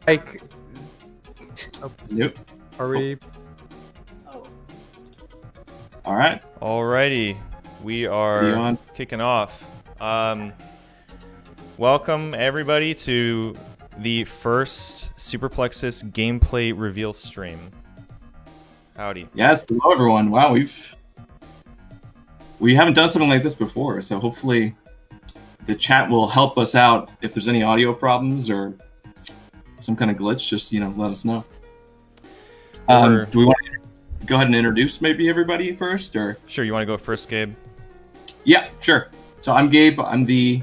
Like, oh, Nope. are we? All right. Alrighty, we are kicking off. Welcome everybody to the first Super Plexis gameplay reveal stream. Howdy. Yes, hello everyone. Wow, we haven't done something like this before, so hopefully the chat will help us out if there's any audio problems or some kind of glitch. Just let us know. Do we want to go ahead and introduce maybe everybody first, or? Sure, you want to go first, Gabe? Yeah, sure. So I'm Gabe. I'm the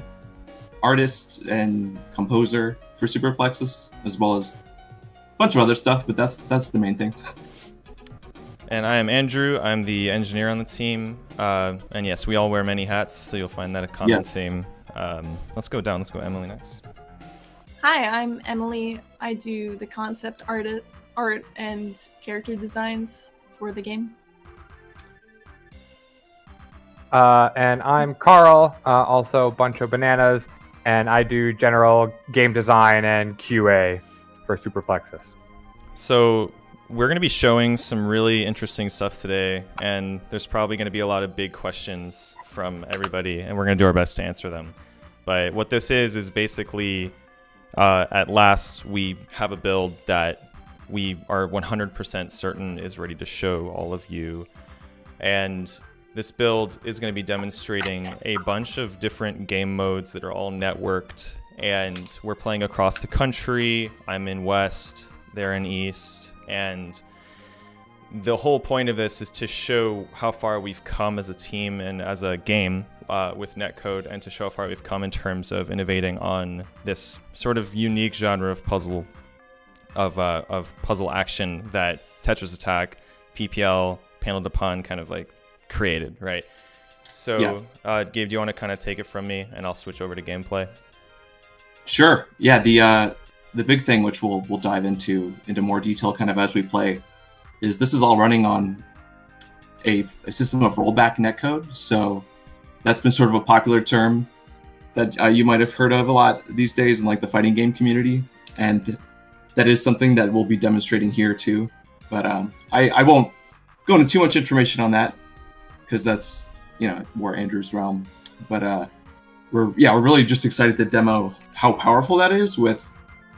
artist and composer for Super Plexis, as well as a bunch of other stuff, but that's the main thing. And I am Andrew. I'm the engineer on the team. And yes, we all wear many hats, so you'll find that a common theme. Let's go down. Let's go Emily next. Hi, I'm Emily. I do the concept art and character designs for the game. And I'm Carl, also Bunch of Bananas, and I do general game design and QA for Super Plexis. So we're going to be showing some really interesting stuff today, and there's probably going to be a lot of big questions from everybody, and we're going to do our best to answer them. But what this is basically, at last, we have a build that we are 100% certain is ready to show all of you. And this build is going to be demonstrating a bunch of different game modes that are all networked, and we're playing across the country. I'm in West, they're in East, and the whole point of this is to show how far we've come as a team and as a game with Netcode, and to show how far we've come in terms of innovating on this sort of unique genre of puzzle puzzle action that Tetris Attack, PPL, Panel de Pon kind of like created, right? So, yeah. Gabe, do you want to kind of take it from me, and I'll switch over to gameplay? Sure. Yeah. The big thing, which we'll dive into more detail kind of as we play, is this is all running on a system of rollback netcode. So that's been sort of a popular term that you might have heard of a lot these days in like the fighting game community, and that is something that we'll be demonstrating here too. But I won't go into too much information on that because that's more Andrew's realm. But we're really just excited to demo how powerful that is with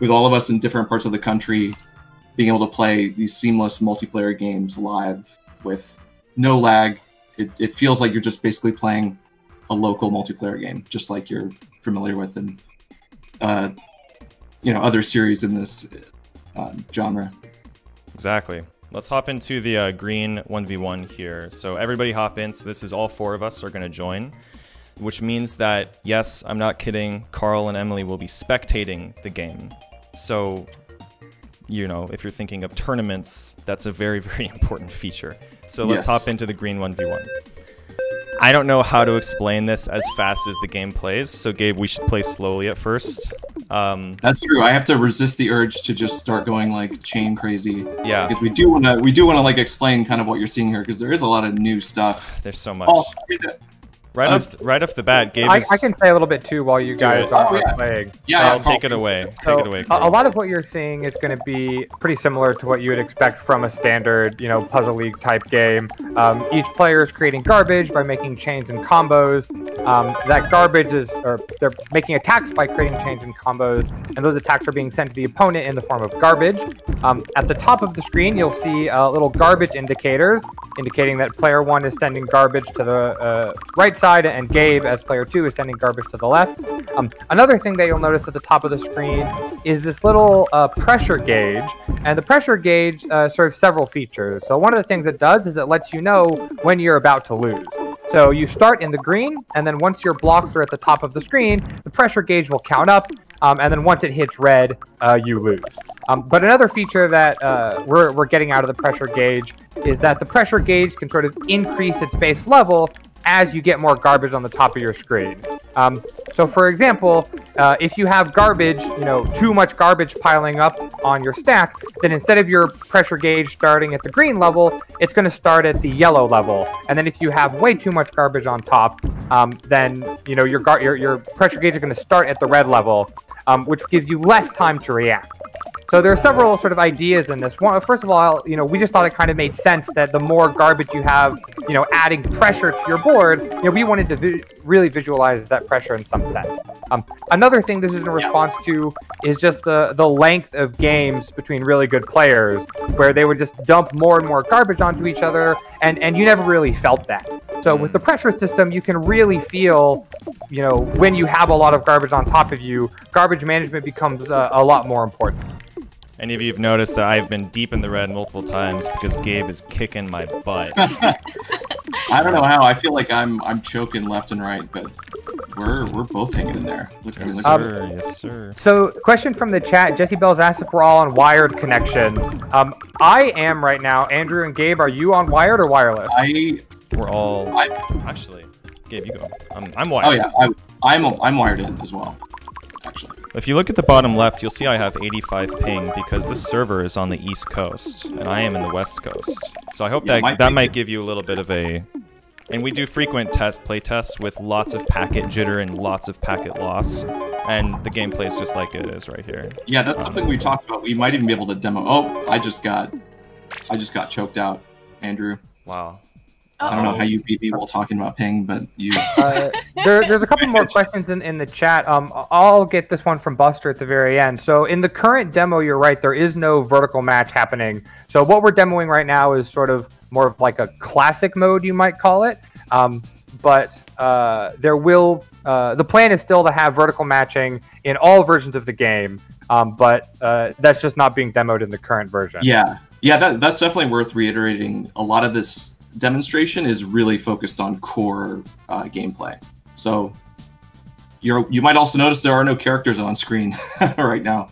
all of us in different parts of the country being able to play these seamless multiplayer games live with no lag. It feels like you're just basically playing a local multiplayer game, just like you're familiar with in other series in this genre. Exactly. Let's hop into the green 1v1 here. So everybody hop in. So this is all four of us are going to join, which means that, yes, I'm not kidding, Carl and Emily will be spectating the game. So, if you're thinking of tournaments, that's a very, very important feature. So let's hop into the green 1v1. I don't know how to explain this as fast as the game plays, so Gabe, we should play slowly at first. That's true. I have to resist the urge to just start going like chain crazy. Yeah, because we do want to like explain kind of what you're seeing here, because there is a lot of new stuff. There's so much. Right off the bat, Gabe I can say a little bit too while you guys are playing. Yeah, take it away. Take it away. A lot of what you're seeing is going to be pretty similar to what you would expect from a standard, puzzle league type game. Each player is creating garbage by making chains and combos. That garbage they're making attacks by creating chains and combos, and those attacks are being sent to the opponent in the form of garbage. At the top of the screen, you'll see little garbage indicators indicating that player 1 is sending garbage to the right side, and Gabe, as player 2, is sending garbage to the left. Another thing that you'll notice at the top of the screen is this little pressure gauge, and the pressure gauge serves several features. So one of the things it does is it lets you know when you're about to lose. So you start in the green, and then once your blocks are at the top of the screen, the pressure gauge will count up, and then once it hits red, you lose. But another feature that we're getting out of the pressure gauge is that the pressure gauge can sort of increase its base level as you get more garbage on the top of your screen. So for example, if you have garbage, too much garbage piling up on your stack, then instead of your pressure gauge starting at the green level, it's going to start at the yellow level. And then if you have way too much garbage on top, then your pressure gauge is going to start at the red level, which gives you less time to react. So there are several sort of ideas in this. One, first of all, we just thought it kind of made sense that the more garbage you have, adding pressure to your board, we wanted to really visualize that pressure in some sense. Another thing this is in response to is just the length of games between really good players, where they would just dump more and more garbage onto each other, and you never really felt that. So with the pressure system, you can really feel, when you have a lot of garbage on top of you, garbage management becomes a lot more important. Any of you have noticed that I've been deep in the red multiple times because Gabe is kicking my butt. I don't know how. I feel like I'm choking left and right, but we're both hanging in there. Yes, sir. So, question from the chat. Jesse Bell's asked if we're all on wired connections. I am right now. Andrew and Gabe, are you on wired or wireless? We're all actually. Gabe, you go. I'm wired. Oh yeah, I'm wired in as well. Actually. If you look at the bottom left, you'll see I have 85 ping because this server is on the East Coast and I am in the West Coast. So I hope that might give you a little bit of a. And we do frequent play tests with lots of packet jitter and lots of packet loss, and the gameplay is just like it is right here. Yeah, that's something we talked about. We might even be able to demo. Oh, I just got choked out, Andrew. Wow. I don't know how you beat me while talking about ping, but you. There's a couple more questions in the chat. I'll get this one from Buster at the very end. So in the current demo, you're right, there is no vertical match happening. So what we're demoing right now is sort of more of like a classic mode, you might call it. But there will. The plan is still to have vertical matching in all versions of the game, but that's just not being demoed in the current version. Yeah, that's definitely worth reiterating. A lot of this demonstration is really focused on core gameplay. So you might also notice there are no characters on screen right now,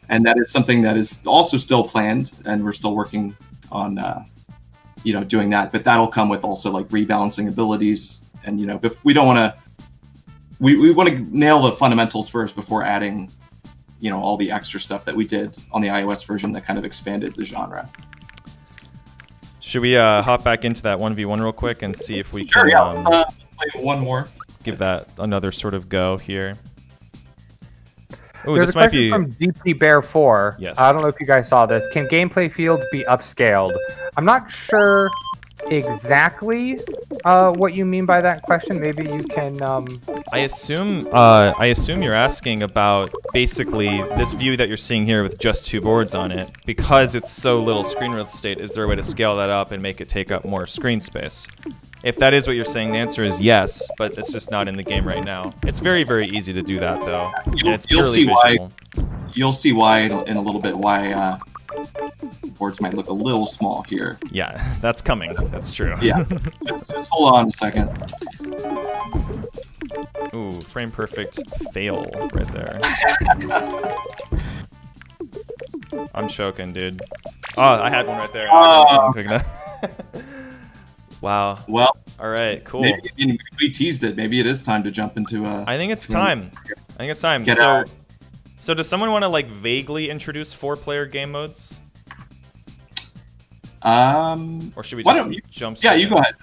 and that is something that is also still planned, and we're still working on doing that. But that'll come with also like rebalancing abilities, and if we don't want to, we want to nail the fundamentals first before adding all the extra stuff that we did on the iOS version that kind of expanded the genre. Should we hop back into that 1v1 real quick and see if we can play one more? Give that another sort of go here. Ooh, There's this a might question be from DP Bear 4. Yes. I don't know if you guys saw this. Can gameplay fields be upscaled? I'm not sure exactly what you mean by that question. Maybe you can. I assume you're asking about basically this view that you're seeing here with just 2 boards on it. Because it's so little screen real estate, is there a way to scale that up and make it take up more screen space? If that is what you're saying, the answer is yes, but it's just not in the game right now. It's very, very easy to do that, though. You'll see why. You'll see why in a little bit why boards might look a little small here. Yeah, that's coming. That's true. Yeah. just hold on a second. Ooh, frame perfect fail right there. I'm choking, dude. Oh, I had one right there. Wow. Well. All right. Cool. Maybe we teased it. Maybe it is time to jump into. I think it's time. I think it's time. So does someone want to like vaguely introduce 4-player game modes? Or should we just jump? Yeah, you go ahead.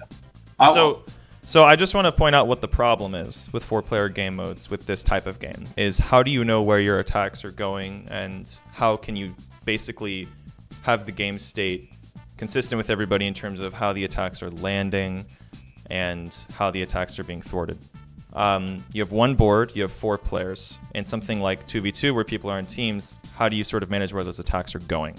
So I just want to point out what the problem is with 4-player game modes with this type of game is how do you know where your attacks are going and how can you basically have the game state consistent with everybody in terms of how the attacks are landing and how the attacks are being thwarted. You have one board, you have 4 players. In something like 2v2 where people are in teams, how do you sort of manage where those attacks are going?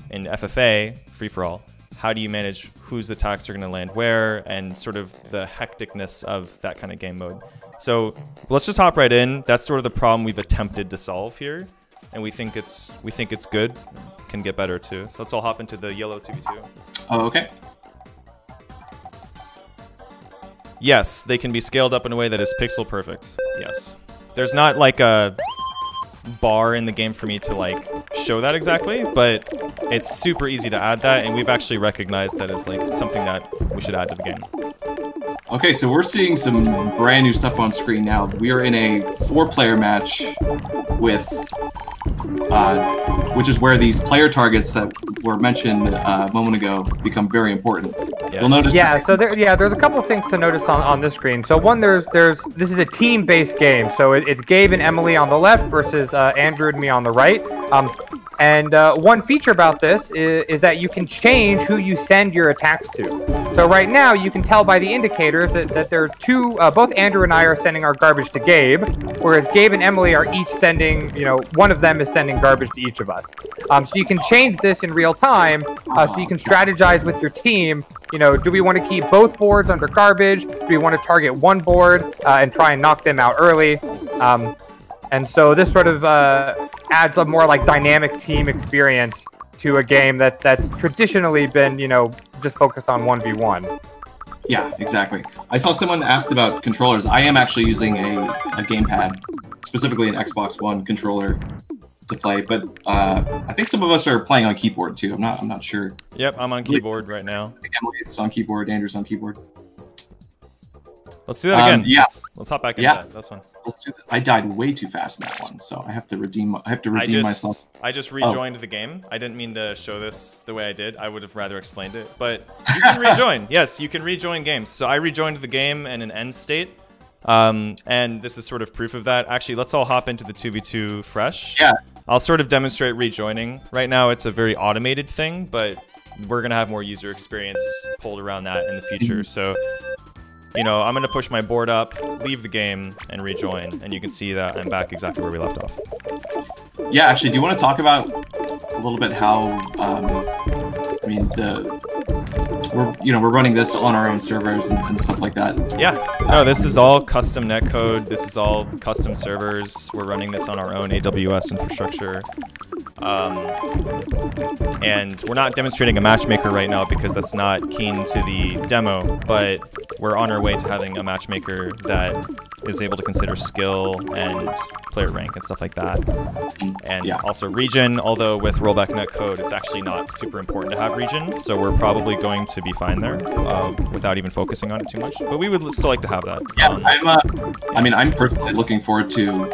In FFA, free-for-all, how do you manage whose attacks are going to land where and sort of the hecticness of that kind of game mode? So let's just hop right in. That's sort of the problem we've attempted to solve here, and we think it's good. Can get better too. So let's all hop into the yellow 2v2. Oh, okay. Yes, they can be scaled up in a way that is pixel perfect. Yes. There's not like a bar in the game for me to like show that exactly, but it's super easy to add that, and we've actually recognized that as like something that we should add to the game. Okay, so we're seeing some brand new stuff on screen now. We are in a 4-player match with, which is where these player targets that were mentioned a moment ago become very important. Yes. You'll notice. Yeah, so there's a couple things to notice on this screen. So one, this is a team-based game. So it's Gabe and Emily on the left versus Andrew and me on the right. And one feature about this is that you can change who you send your attacks to. So right now, you can tell by the indicators that there are two, both Andrew and I are sending our garbage to Gabe, whereas Gabe and Emily are each sending, one of them is sending garbage to each of us. So you can change this in real time, so you can strategize with your team. Do we want to keep both boards under garbage? Do we want to target one board and try and knock them out early? And so this sort of adds a more like dynamic team experience to a game that's traditionally been, just focused on 1v1. Yeah, exactly. I saw someone asked about controllers. I am actually using a gamepad, specifically an Xbox One controller to play, but I think some of us are playing on keyboard too. I'm not sure. Yep, I'm on keyboard right now. I think Emily's on keyboard, Andrew's on keyboard. Let's do that again. Yeah. Let's hop back into that. That's fun. Let's do that. I died way too fast in that one, so I have to redeem. Myself. I just rejoined the game. I didn't mean to show this the way I did. I would have rather explained it, but you can rejoin. Yes, you can rejoin games. So I rejoined the game in an end state, and this is sort of proof of that. Actually, let's all hop into the 2v2 fresh. Yeah. I'll sort of demonstrate rejoining. Right now, it's a very automated thing, but we're gonna have more user experience pulled around that in the future. So. I'm going to push my board up, leave the game, and rejoin, and you can see that I'm back exactly where we left off. Yeah, actually, do you want to talk about a little bit how, we're running this on our own servers and stuff like that. Yeah, no, this is all custom netcode. This is all custom servers. We're running this on our own AWS infrastructure. And we're not demonstrating a matchmaker right now because that's not keen to the demo, but we're on our way to having a matchmaker that is able to consider skill and player rank and stuff like that. And also region, although with rollback netcode, it's actually not super important to have region, so we're probably going to be fine there without even focusing on it too much. But we would still like to have that. Yeah, I'm personally looking forward to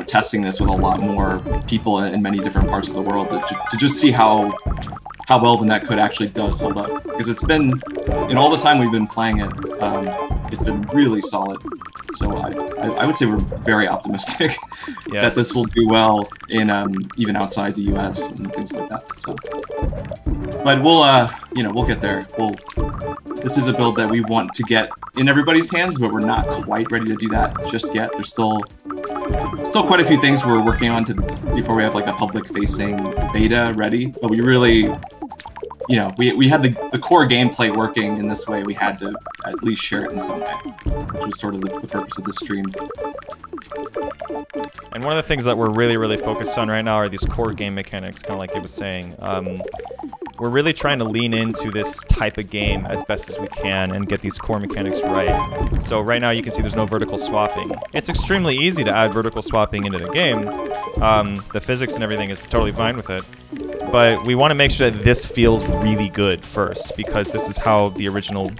testing this with a lot more people in many different parts of the world to just see how well the netcode actually does hold up, because it's been all the time we've been playing it, it's been really solid. So I would say we're very optimistic that this will do well in even outside the US and things like that. So, but we'll get there. This is a build that we want to get in everybody's hands, but we're not quite ready to do that just yet. There's still quite a few things we're working on before we have like a public-facing beta ready. But we really, we had the core gameplay working in this way. We had to at least share it in some way, which was sort of the purpose of this stream. And one of the things that we're really, really focused on right now are these core game mechanics, kind of like he was saying. We're really trying to lean into this type of game as best as we can and get these core mechanics right. So right now you can see there's no vertical swapping. It's extremely easy to add vertical swapping into the game. The physics and everything is totally fine with it. But we want to make sure that this feels really good first, because this is how the original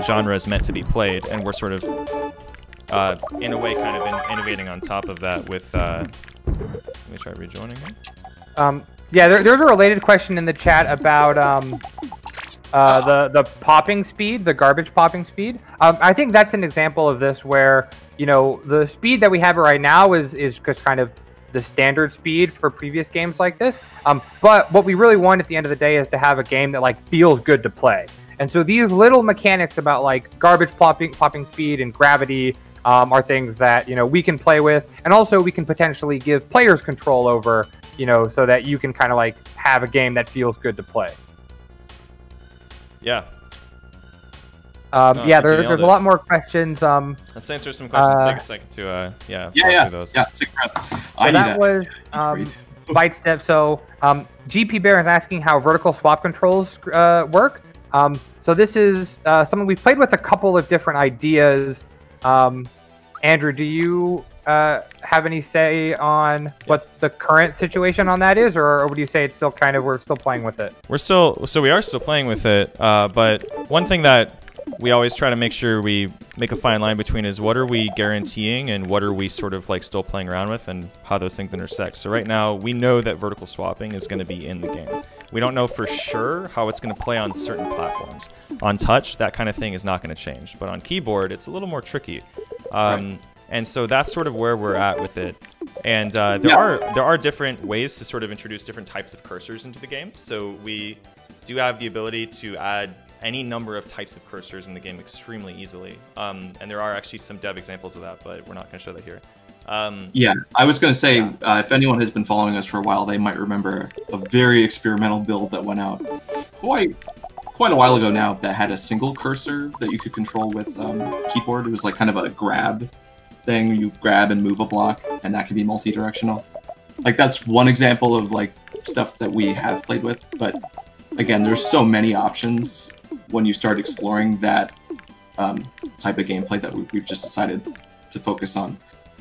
genre is meant to be played, and we're sort of, in a way, kind of innovating on top of that with... let me try rejoining here. Yeah, there's a related question in the chat about the popping speed, the garbage popping speed. I think that's an example of this where, the speed that we have right now is just kind of the standard speed for previous games like this. But what we really want at the end of the day is to have a game that feels good to play. And so these little mechanics about garbage popping speed and gravity are things that we can play with, and also we can potentially give players control over, so that you can kind of have a game that feels good to play. Yeah. Yeah, there's a lot more questions. Let's answer some questions. Take a second to yeah. those. Yeah, take a breath. So that was Bite Step. So GP Bear is asking how vertical swap controls work. So this is something we've played with a couple of different ideas. Andrew, do you have any say on what the current situation on that is, or would you say it's still we're still playing with it? We are still playing with it, but one thing that we always try to make sure we make a fine line between is what are we guaranteeing and what are we sort of still playing around with, and how those things intersect. So right now we know that vertical swapping is going to be in the game. We don't know for sure how it's going to play on certain platforms. On touch, that kind of thing is not going to change, but on keyboard it's a little more tricky. Right. And so that's sort of where we're at with it. And there are different ways to sort of introduce different types of cursors into the game. So we do have the ability to add any number of types of cursors in the game extremely easily. And there are actually some dev examples of that, but we're not going to show that here. Yeah, I was going to say, if anyone has been following us for a while, they might remember a very experimental build that went out quite a while ago now that had a single cursor that you could control with keyboard. It was like kind of a grab thing. You grab and move a block, and that can be multi-directional. Like, that's one example of like stuff that we have played with, but again, there's so many options when you start exploring that type of gameplay that we've just decided to focus on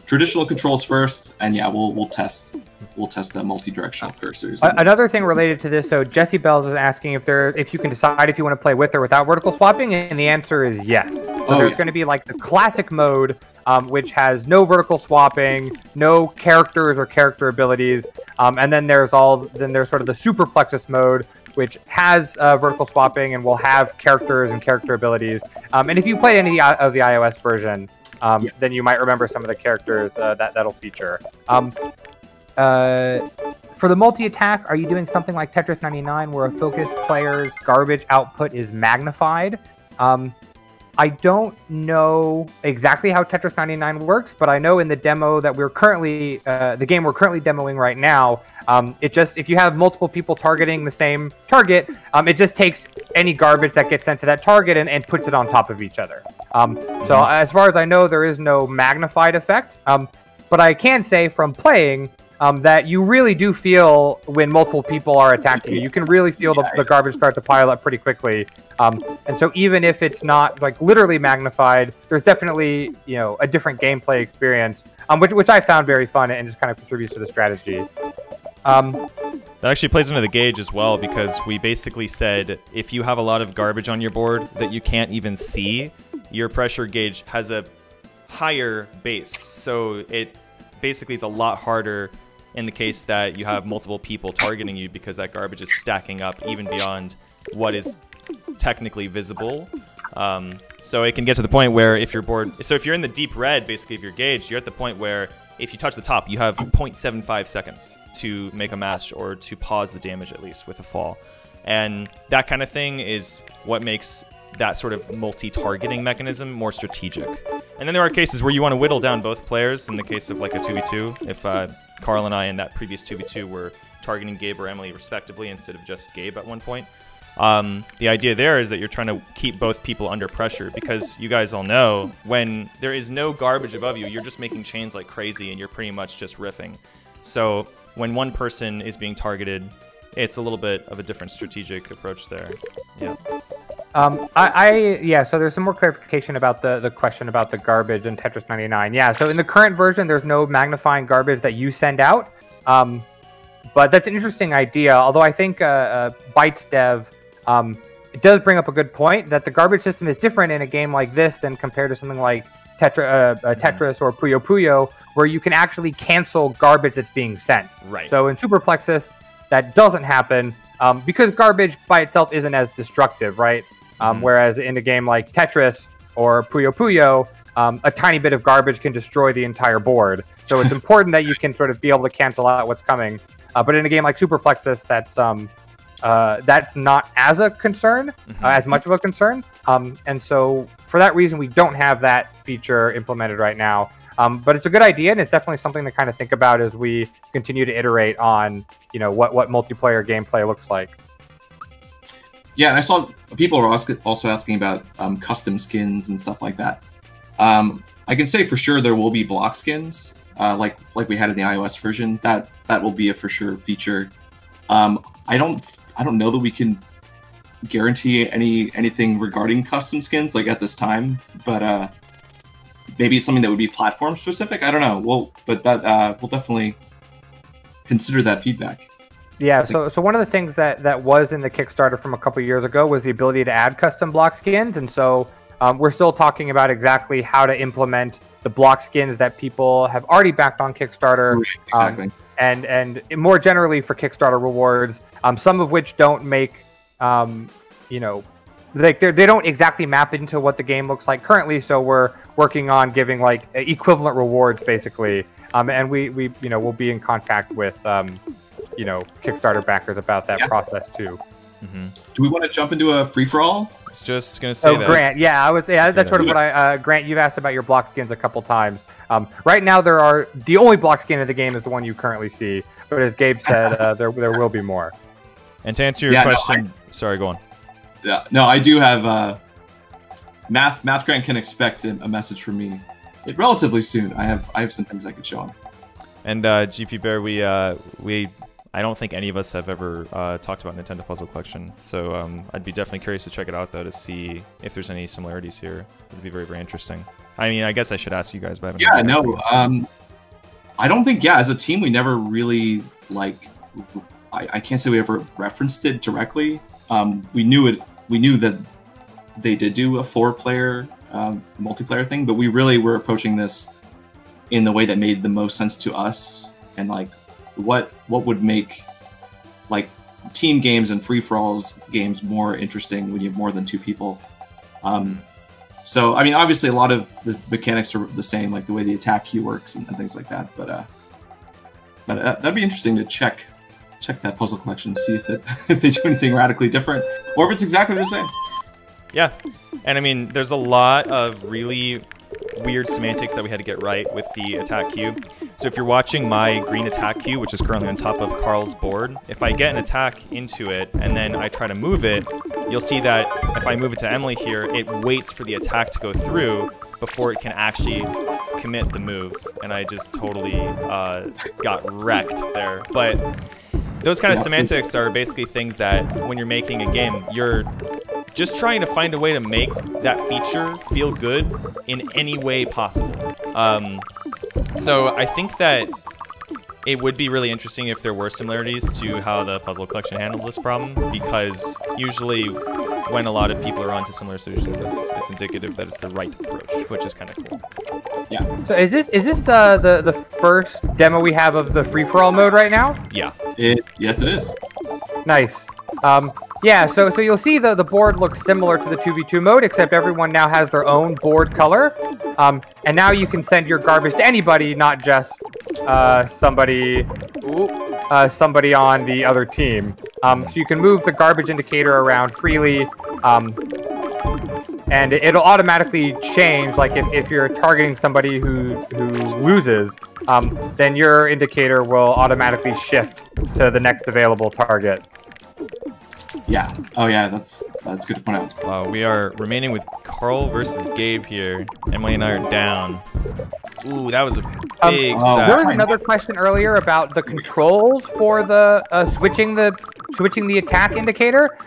traditional controls first, and yeah, we'll test multi-directional cursors. Another thing related to this, so Jesse Bells is asking if you can decide if you want to play with or without vertical swapping, and the answer is yes. So there's going to be like the classic mode, which has no vertical swapping, no characters or character abilities, and then there's sort of the super Plexis mode, which has vertical swapping and will have characters and character abilities. And if you play any of the iOS version, then you might remember some of the characters that'll feature. For the multi-attack, are you doing something like Tetris 99 where a focused player's garbage output is magnified? I don't know exactly how Tetris 99 works, but I know in the demo that we're currently, the game we're currently demoing right now, if you have multiple people targeting the same target, it just takes any garbage that gets sent to that target and puts it on top of each other. So as far as I know, there is no magnified effect, but I can say from playing that you really do feel when multiple people are attacking you. You can really feel the garbage start to pile up pretty quickly. And so even if it's not like literally magnified, there's definitely, you know, a different gameplay experience, which I found very fun and just kind of contributes to the strategy. That actually plays into the gauge as well, because we basically said if you have a lot of garbage on your board that you can't even see, your pressure gauge has a higher base. So it basically is a lot harder in the case that you have multiple people targeting you, because that garbage is stacking up even beyond what is technically visible. So it can get to the point where if your board, so if you're in the deep red, basically of your gauge, you're at the point where if you touch the top, you have 0.75 seconds to make a match or to pause the damage at least with a fall. And that kind of thing is what makes that sort of multi-targeting mechanism more strategic. And then there are cases where you want to whittle down both players. In the case of like a 2v2, if Carl and I in that previous 2v2 were targeting Gabe or Emily respectively instead of just Gabe at one point, the idea there is that you're trying to keep both people under pressure, because you guys all know when there is no garbage above you, you're just making chains like crazy and you're pretty much just riffing. So when one person is being targeted, it's a little bit of a different strategic approach there. Yeah. So there's some more clarification about the question about the garbage in Tetris 99. Yeah, so in the current version, there's no magnifying garbage that you send out. But that's an interesting idea, although I think Bytes Dev, it does bring up a good point that the garbage system is different in a game like this than compared to something like Tetris or Puyo Puyo, where you can actually cancel garbage that's being sent. Right. So in Super Plexis, that doesn't happen because garbage by itself isn't as destructive, right? Whereas in a game like Tetris or Puyo Puyo, a tiny bit of garbage can destroy the entire board. So it's important that you can sort of be able to cancel out what's coming. But in a game like Super Plexis, that's not as a concern, as much of a concern. And so for that reason, we don't have that feature implemented right now. But it's a good idea, and it's definitely something to kind of think about as we continue to iterate on, you know, what multiplayer gameplay looks like. Yeah, and I saw people were also asking about custom skins and stuff like that. I can say for sure there will be block skins, like we had in the iOS version. That will be a for sure feature. I don't know that we can guarantee anything regarding custom skins like at this time, but maybe it's something that would be platform specific. I don't know. We'll definitely consider that feedback. Yeah, so one of the things that was in the Kickstarter from a couple years ago was the ability to add custom block skins, and so we're still talking about exactly how to implement the block skins that people have already backed on Kickstarter. Right, exactly. And more generally for Kickstarter rewards, some of which don't make, you know, like they don't exactly map into what the game looks like currently. So we're working on giving like equivalent rewards, basically. And we we'll be in contact with Kickstarter backers about that process too. Mm-hmm. Do we want to jump into a free for all? I was just gonna say that. Grant, that's sort of what I Grant. You've asked about your block skins a couple times. Right now, the only block skin in the game is the one you currently see. But as Gabe said, there will be more. And to answer your question, sorry, go on. Yeah, no, I do have Math Grant can expect a message from me relatively soon. I have some things I could show him. And GP Bear, I don't think any of us have ever talked about Nintendo Puzzle Collection, so I'd be definitely curious to check it out, though, to see if there's any similarities here. It'd be very, very interesting. I mean, I guess I should ask you guys, but I haven't I don't think, as a team, we never really, like, I can't say we ever referenced it directly. We knew that they did do a 4-player multiplayer thing, but we really were approaching this in the way that made the most sense to us, and like what would make like team games and free-for-alls games more interesting when you have more than 2 people. So I mean, obviously a lot of the mechanics are the same, like the way the attack queue works and things like that, but that'd be interesting to check that puzzle collection, see if they do anything radically different or if it's exactly the same. Yeah, and I mean, there's a lot of really weird semantics that we had to get right with the attack cube. So if you're watching my green attack cube, which is currently on top of Carl's board, if I get an attack into it and then I try to move it, you'll see that if I move it to Emily here, it waits for the attack to go through before it can actually commit the move. And I just totally got wrecked there. But those kind of semantics are basically things that when you're making a game, you're just trying to find a way to make that feature feel good in any way possible. So I think that it would be really interesting if there were similarities to how the puzzle collection handled this problem, because usually when a lot of people are onto similar solutions, it's indicative that it's the right approach, which is kind of cool. Yeah. So is this the first demo we have of the free-for-all mode right now? Yeah. Yes, it is. Nice. Yeah, so you'll see the board looks similar to the 2v2 mode, except everyone now has their own board color. And now you can send your garbage to anybody, not just somebody on the other team. So you can move the garbage indicator around freely, and it'll automatically change. Like if you're targeting somebody who loses, then your indicator will automatically shift to the next available target. Yeah. Oh yeah, that's good to point out. Wow, we are remaining with Carl versus Gabe here. Emily and I are down. Ooh, that was a big stack. There was another question earlier about the controls for the switching the attack indicator.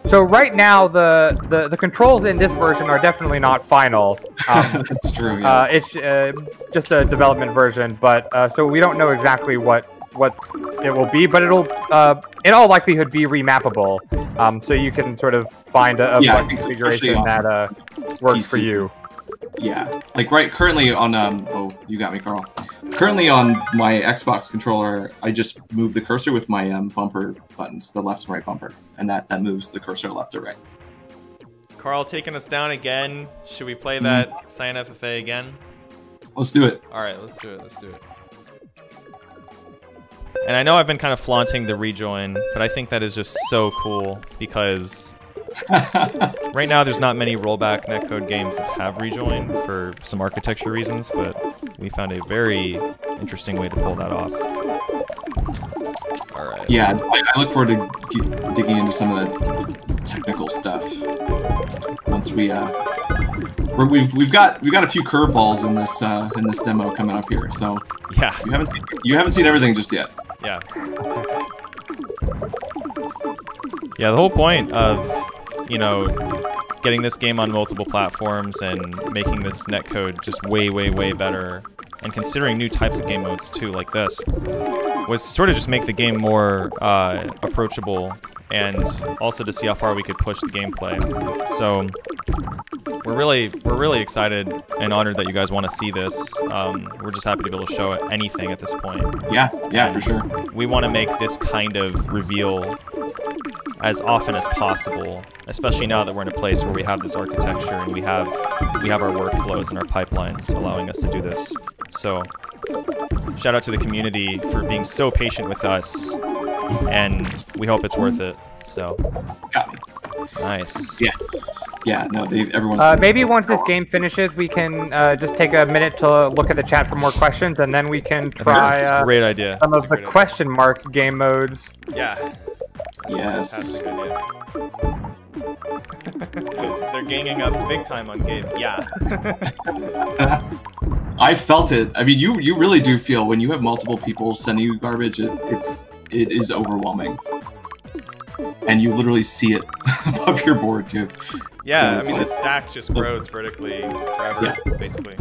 So right now the controls in this version are definitely not final. That's true. Yeah. It's just a development version, but so we don't know exactly what it will be, but it'll in all likelihood be remappable. So you can sort of find a configuration that works PC. For you. Yeah, like currently on oh, you got me, Carl. Currently on my Xbox controller, I just move the cursor with my bumper buttons, the left and right bumper, and that moves the cursor left or right. Carl taking us down again. Should we play that Cyan FFA again? Let's do it. All right, let's do it. Let's do it. And I know I've been kind of flaunting the rejoin, but I think that is just so cool because right now there's not many rollback netcode games that have rejoin for some architecture reasons, but we found a very interesting way to pull that off. All right. Yeah, I look forward to digging into some of the technical stuff once we've got a few curveballs in this demo coming up here. So yeah, you haven't seen everything just yet. Yeah. Yeah, the whole point of, getting this game on multiple platforms and making this netcode just way, way, way better, and considering new types of game modes too, like this, was sort of just make the game more approachable, and also to see how far we could push the gameplay. So we're really excited and honored that you guys want to see this. We're just happy to be able to show anything at this point. Yeah, for sure. We want to make this kind of reveal as often as possible, especially now that we're in a place where we have this architecture and we have our workflows and our pipelines allowing us to do this. So shout out to the community for being so patient with us, and we hope it's worth it. So Got me. nice. Yes. Yeah. No. Everyone's. Maybe once this game finishes, we can just take a minute to look at the chat for more questions, and then we can try Great idea. some of the question mark game modes. Yeah. Yes. Fantastic idea. They're ganging up big time on Gabe. Yeah. I felt it. I mean, you really do feel when you have multiple people sending you garbage. It is overwhelming, and you literally see it above your board too. Yeah, So I mean, the stack just grows vertically forever, basically.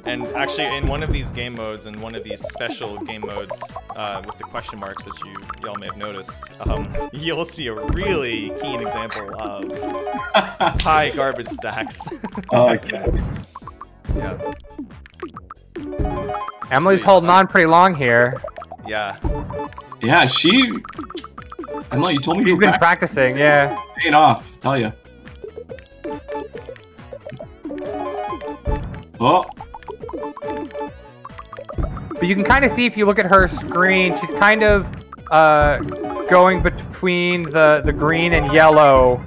And actually, in one of these game modes, and one of these special game modes with the question marks that y'all may have noticed, you'll see a really keen example of high garbage stacks. Okay. Yeah. Emily's holding on pretty long here. Yeah. Yeah. Emily, you told me She's you were been practicing, yeah. paying off. I tell you. Oh. But you can kind of see if you look at her screen, she's kind of going between the green and yellow.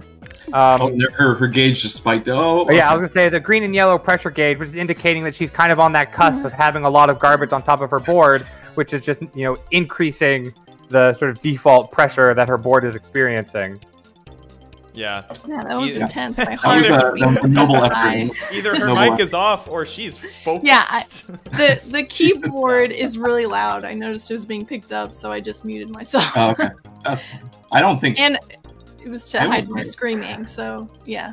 Her gauge just spiked. Oh. Okay. Yeah, I was gonna say the green and yellow pressure gauge, which is indicating that she's kind of on that cusp of having a lot of garbage on top of her board, which is just increasing the sort of default pressure that her board is experiencing. Yeah. Yeah, that was intense. My That heart was a noble high. effort. Either her Noble mic is off or she's focused. Yeah, the keyboard is really loud. I noticed it was being picked up, so I just muted myself. Oh, okay. That's fine. I don't think. And it was to It was hide my great. screaming, so yeah.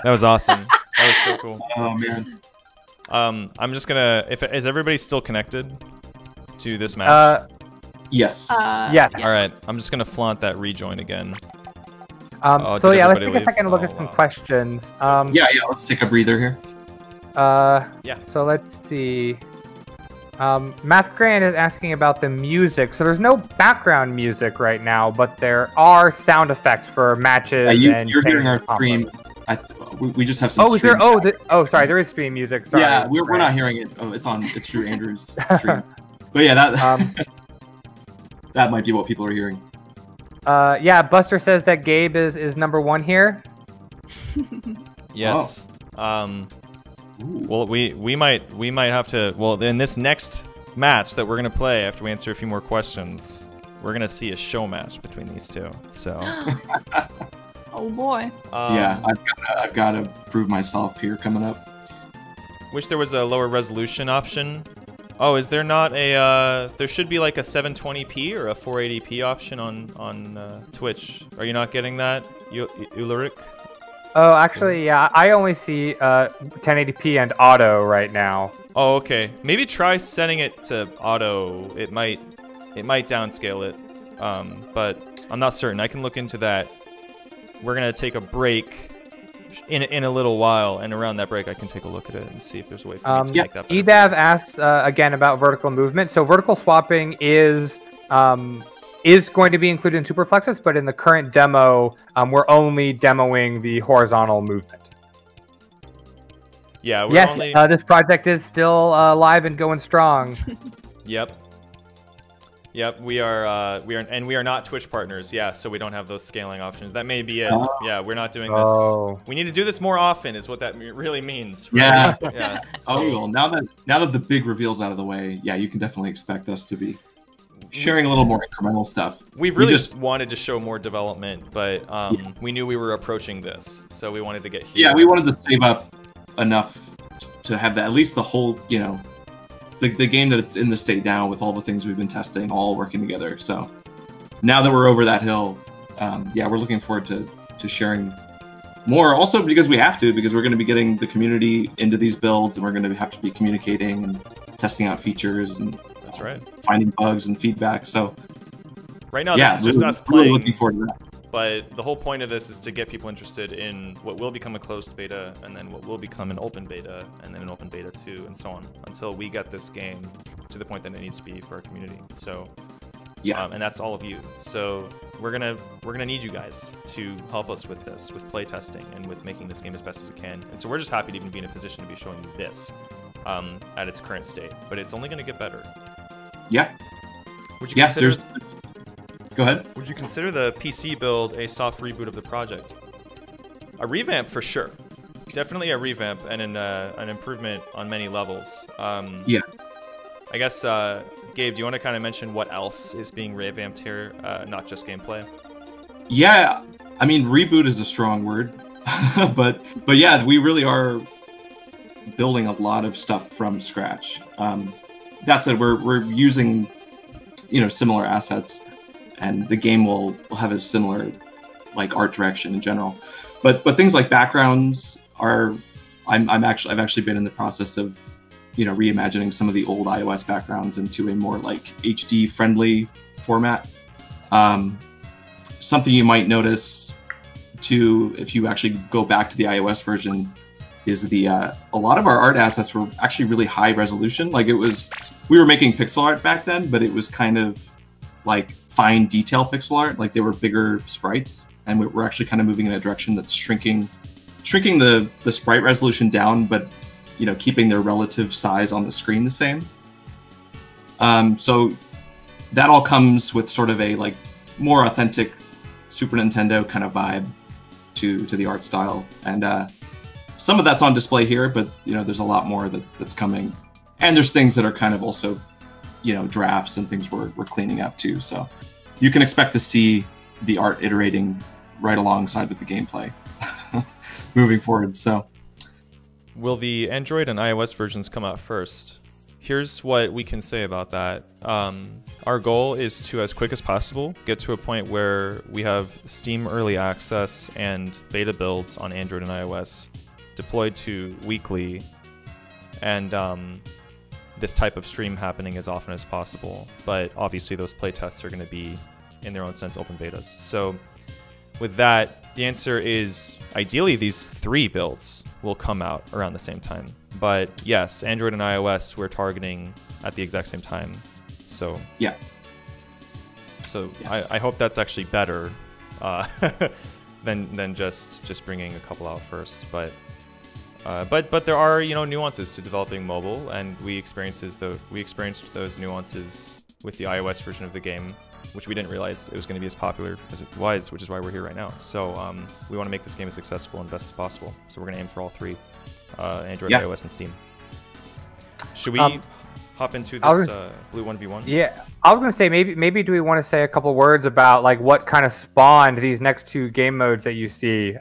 That was awesome. That was so cool. Oh man. I'm just gonna. Is everybody still connected to this match? Yes. Yeah. All right. I'm just gonna flaunt that rejoin again. So did yeah, let's everybody take a second to look leave? at some Oh, wow. questions. Yeah. Let's take a breather here. Yeah. So let's see. Math Grand is asking about the music. So there's no background music right now, but there are sound effects for matches. and You're hearing our combos. stream. We just have some. Oh, is there? stream- Oh, sorry. There is stream music. Sorry. Yeah, we're not hearing it. Oh, it's through Andrew's stream. But yeah, that that might be what people are hearing. Yeah. Buster says that Gabe is number one here. Yes. Ooh. Well, we might have to. Well, in this next match that we're gonna play after we answer a few more questions, we're gonna see a show match between these two. So. Oh boy. Yeah, I've got to prove myself here coming up. Wish there was a lower resolution option. Oh, is there not a? There should be like a 720p or a 480p option on Twitch. Are you not getting that, Ulrich? Oh, actually, yeah. I only see 1080p and auto right now. Oh, okay. Maybe try setting it to auto. It might downscale it, but I'm not certain. I can look into that. We're gonna take a break in a little while, and around that break, I can take a look at it and see if there's a way for me to make that better. Edav asks again about vertical movement. So vertical swapping is going to be included in Super Plexis, but in the current demo, we're only demoing the horizontal movement. Yeah. Yes, only... this project is still live and going strong. Yep, we are not Twitch partners, yeah, so we don't have those scaling options. That may be it. Yeah, we're not doing this. We need to do this more often, is what that really means. Right? Yeah. Yeah. Oh, well, now that the big reveal's out of the way, yeah, you can definitely expect us to be sharing a little more incremental stuff. We've really just wanted to show more development, but we knew we were approaching this, so we wanted to get here. Yeah, we wanted to save up enough to have that, at least the whole, the game that it's in the state now with all the things we've been testing all working together. So now that we're over that hill, yeah, we're looking forward to sharing more. Also because we have to, because we're going to be getting the community into these builds, and we're going to have to be communicating and testing out features and that's right, finding bugs and feedback. So right now, yeah, this is just us really playing. looking forward to that. but the whole point of this is to get people interested in what will become a closed beta, and then what will become an open beta, and then an open beta 2, and so on, until we get this game to the point that it needs to be for our community. So, yeah, and that's all of you. So we're gonna need you guys to help us with this, with playtesting, and with making this game as best as it can. And so we're just happy to even be in a position to be showing you this at its current state. But it's only gonna get better. Yeah. Would you consider? Go ahead. Would you consider the PC build a soft reboot of the project? A revamp for sure. Definitely a revamp and an improvement on many levels. Yeah. I guess, Gabe, do you want to kind of mention what else is being revamped here, not just gameplay? Yeah, I mean, reboot is a strong word, but yeah, we really are building a lot of stuff from scratch. That said, we're using, similar assets, and the game will have a similar, like, art direction in general. But things like backgrounds are, I've actually been in the process of, reimagining some of the old iOS backgrounds into a more like HD friendly format. Something you might notice too, if you actually go back to the iOS version, is a lot of our art assets were actually really high resolution. Like we were making pixel art back then, but it was kind of like fine detail pixel art. Like they were bigger sprites, and we're actually kind of moving in a direction that's shrinking the sprite resolution down, but keeping their relative size on the screen the same. So that all comes with sort of a like more authentic Super Nintendo kind of vibe to the art style, and some of that's on display here, but there's a lot more that's coming, and there's things that are kind of also drafts and things we're cleaning up too. So you can expect to see the art iterating right alongside with the gameplay moving forward. So. Will the Android and iOS versions come out first? Here's what we can say about that. Our goal is to, as quick as possible, get to a point where we have Steam Early Access and beta builds on Android and iOS deployed to weekly, and this type of stream happening as often as possible. But obviously those playtests are going to be, in their own sense, open betas. So with that, the answer is ideally these 3 builds will come out around the same time. But yes, Android and iOS we're targeting at the exact same time. So yeah. So yes. I hope that's actually better than just bringing a couple out first. But there are nuances to developing mobile, and we experienced those nuances with the iOS version of the game, which we didn't realize it was going to be as popular as it was, which is why we're here right now. So we want to make this game as accessible and best as possible. So we're going to aim for all 3, Android, iOS, and Steam. Should we hop into this Blue 1v1? Yeah, I was going to say, maybe do we want to say a couple words about like what kind of spawned these next 2 game modes that you see?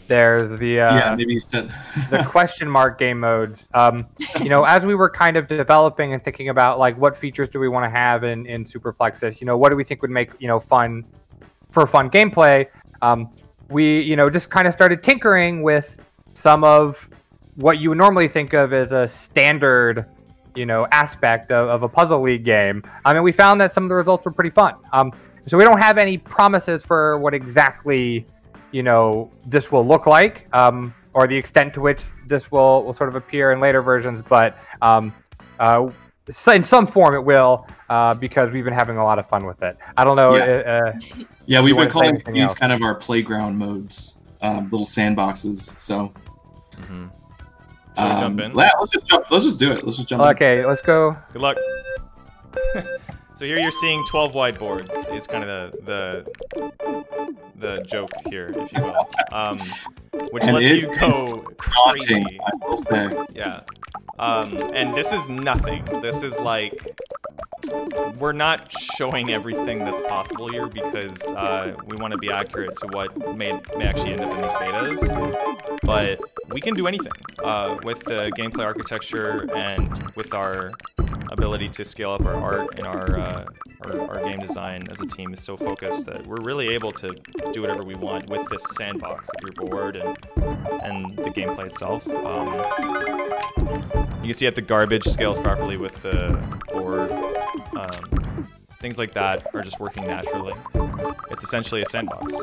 There's the maybe you said the question mark game modes. As we were kind of developing and thinking about like what features do we want to have in Super Plexis, what do we think would make fun gameplay? We just kind of started tinkering with some of what you would normally think of as a standard aspect of a Puzzle League game. I mean, we found that some of the results were pretty fun. So we don't have any promises for what exactly this will look like, or the extent to which this will sort of appear in later versions, but in some form it will, because we've been having a lot of fun with it. I don't know. Yeah, we've been calling these kind of our playground modes, little sandboxes. So, Shall we jump in? Let's just do it. Let's just jump in. Okay, let's go. Good luck. So here you're seeing 12 whiteboards is kind of the joke here, if you will, which lets you go crazy. I will say. Yeah, and this is nothing. This is like, we're not showing everything that's possible here because we want to be accurate to what may actually end up in these betas. But we can do anything with the gameplay architecture and with our ability to scale up our art and our game design as a team is so focused that we're really able to do whatever we want with this sandbox if you're bored and the gameplay itself. You can see that the garbage scales properly with the board. things like that are just working naturally. It's essentially a sandbox.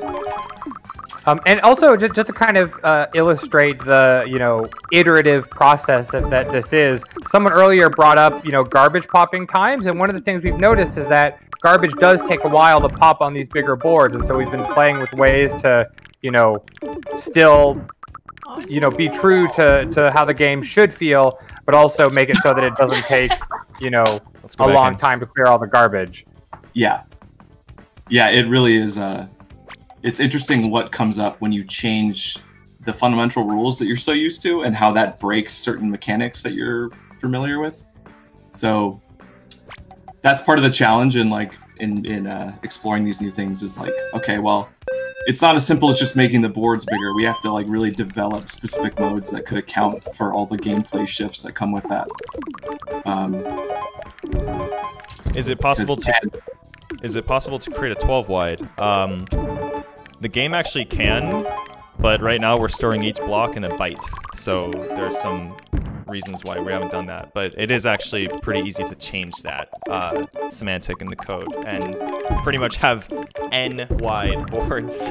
And also, just to kind of illustrate the, iterative process that this is, someone earlier brought up, garbage popping times, and one of the things we've noticed is that garbage does take a while to pop on these bigger boards, and so we've been playing with ways to, still, be true to how the game should feel, but also make it so that it doesn't take, a long time to clear all the garbage. Yeah. Yeah, it really is. It's interesting what comes up when you change the fundamental rules that you're so used to and how that breaks certain mechanics that you're familiar with. So that's part of the challenge in exploring these new things is like, okay, well, it's not as simple as just making the boards bigger. We have to like really develop specific modes that could account for all the gameplay shifts that come with that. Is it possible to create a 12 wide? The game actually can, but right now we're storing each block in a byte, so there's some reasons why we haven't done that. But it is actually pretty easy to change that semantic in the code and pretty much have n wide boards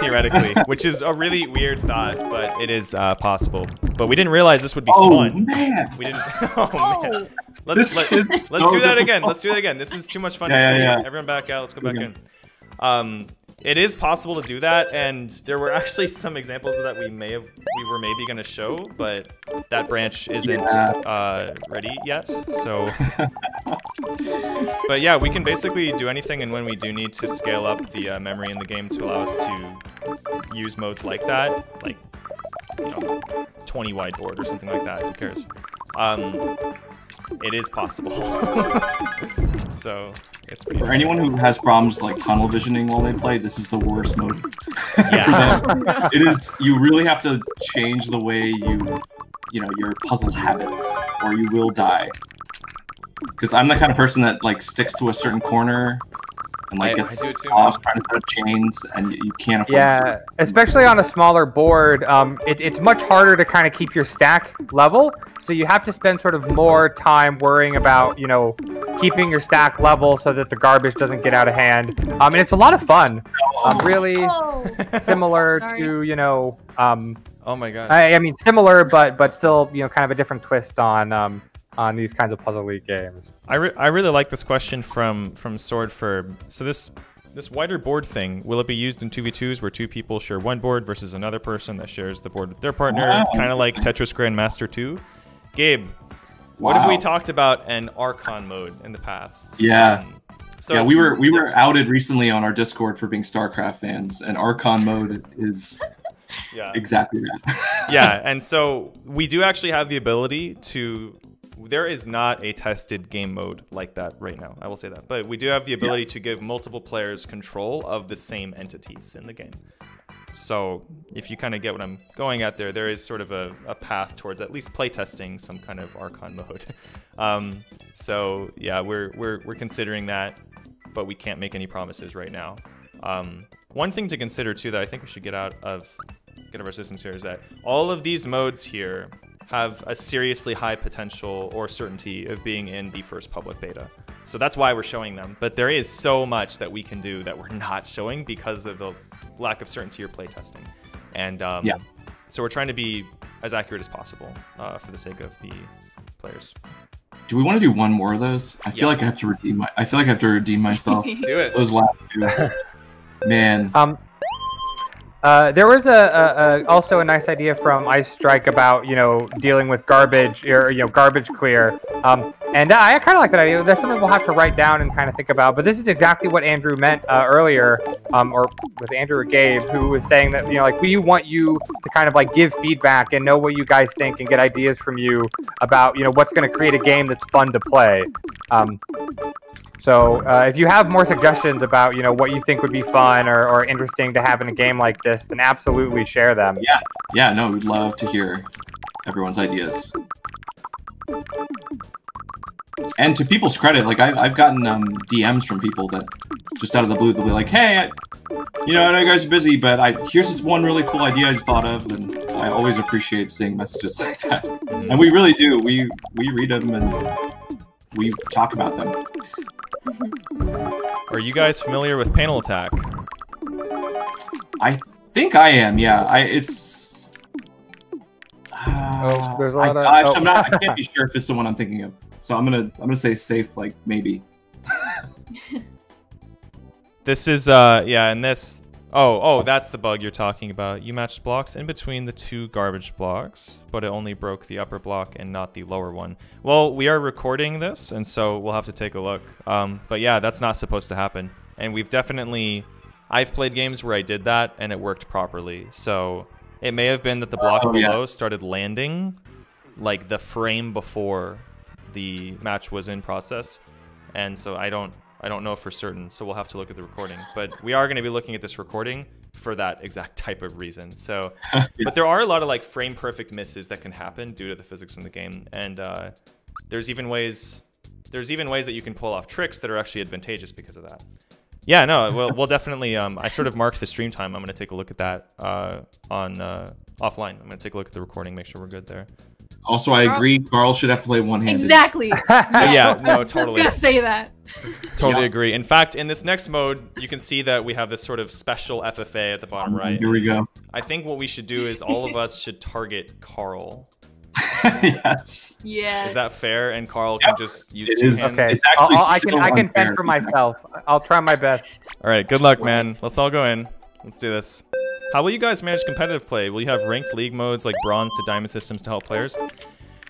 theoretically, which is a really weird thought, but it is possible. But we didn't realize this would be fun. Man. We didn't. Oh man. Let's do that again. Let's do that again. This is too much fun to see. Yeah. Everyone back out. Let's go back in. It is possible to do that, and there were actually some examples of that we were maybe going to show, but that branch isn't ready yet. So, but yeah, we can basically do anything, and when we do need to scale up the memory in the game to allow us to use modes like that, like 20 wide board or something like that. Who cares? It is possible. So it's pretty for anyone who has problems like tunnel visioning while they play, this is the worst mode. Yeah. For them. It is. You really have to change the way your puzzle habits, or you will die. Because I'm the kind of person that like sticks to a certain corner and like gets lost trying to set up chains, and you can't afford to. Especially on a smaller board, it's much harder to kind of keep your stack level. So you have to spend sort of more time worrying about, keeping your stack level so that the garbage doesn't get out of hand. And it's a lot of fun. Really similar to, oh my god. I mean, similar, but still, kind of a different twist on these kinds of puzzle league games. I really like this question from Swordfur. So this wider board thing, will it be used in 2v2s where two people share one board versus another person that shares the board with their partner, kind of like Tetris Grandmaster 2? Gabe, what have we talked about an Archon mode in the past? Yeah. We were outed recently on our Discord for being StarCraft fans, and Archon mode is exactly that. Yeah, and so we do actually have the ability to. There is not a tested game mode like that right now, I will say that. But we do have the ability to give multiple players control of the same entities in the game. So if you kind of get what I'm going at there is sort of a path towards at least playtesting some kind of Archon mode. So yeah, we're considering that, but we can't make any promises right now. One thing to consider too that I think we should get out of our systems here is that all of these modes here have a seriously high potential or certainty of being in the first public beta. So that's why we're showing them. But there is so much that we can do that we're not showing because of the lack of certainty or playtesting. And so we're trying to be as accurate as possible for the sake of the players. Do we want to do one more of those? I feel like I have to redeem myself. Do it. Those last two. Man. There was also a nice idea from Ice Strike about dealing with garbage or garbage clear, and I kind of like that idea. That's something we'll have to write down and kind of think about. But this is exactly what Andrew meant earlier, or was Andrew or Gabe, who was saying that we want you to kind of like give feedback and know what you guys think and get ideas from you about what's going to create a game that's fun to play. So if you have more suggestions about what you think would be fun or interesting to have in a game like this, then absolutely share them. Yeah, no, we'd love to hear everyone's ideas. And to people's credit, like I've gotten DMs from people that just out of the blue they'll be like, "Hey, I know you guys are busy, but here's this one really cool idea I thought of," and I always appreciate seeing messages like that. And we really do. We read them and we talk about them. Are you guys familiar with panel attack? I think I am. Yeah. It's. There's a lot of. I'm not. I can't be sure if it's the one I'm thinking of. So I'm gonna say safe, like maybe. This is yeah, and this. Oh, that's the bug you're talking about. You matched blocks in between the two garbage blocks, but it only broke the upper block and not the lower one. Well, we are recording this, and so we'll have to take a look. But yeah, that's not supposed to happen. And we've definitely... I've played games where I did that, and it worked properly. So it may have been that the block below started landing like the frame before the match was in process. And so I don't know for certain, so we'll have to look at the recording. But we are going to be looking at this recording for that exact type of reason. So, but there are a lot of like frame perfect misses that can happen due to the physics in the game, and there's even ways that you can pull off tricks that are actually advantageous because of that. Yeah, no, we'll definitely. I sort of marked the stream time. I'm going to take a look at that on offline. I'm going to take a look at the recording, make sure we're good there. Also, I agree. Carl should have to play one-handed. Exactly. Yeah, no, totally. I was gonna say that. Totally agree. In fact, in this next mode, you can see that we have this sort of special FFA at the bottom right. Here we go. I think what we should do is all of us should target Carl. Yes. Yes. Is that fair? And Carl can just use two hands. Okay. I can fend for myself. I'll try my best. All right. Good luck, man. Let's all go in. Let's do this. How will you guys manage competitive play? Will you have ranked league modes like bronze to diamond systems to help players?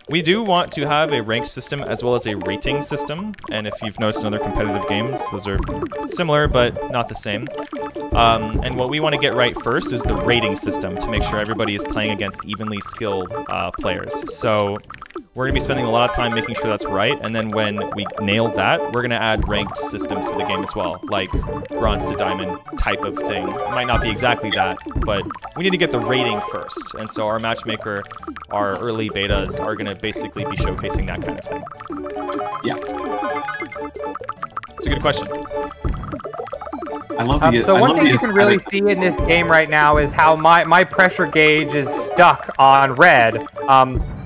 We do want to have a ranked system as well as a rating system, and if you've noticed in other competitive games, those are similar but not the same. And what we want to get right first is the rating system to make sure everybody is playing against evenly skilled players. So we're going to be spending a lot of time making sure that's right, and then when we nail that, we're going to add ranked systems to the game as well, like bronze to diamond type of thing. It might not be exactly that, but we need to get the rating first, and so our matchmaker, our early betas are going to basically be showcasing that kind of thing. Yeah. It's a good question. I love the, so one thing you can really see in this game right now is how my pressure gauge is stuck on red.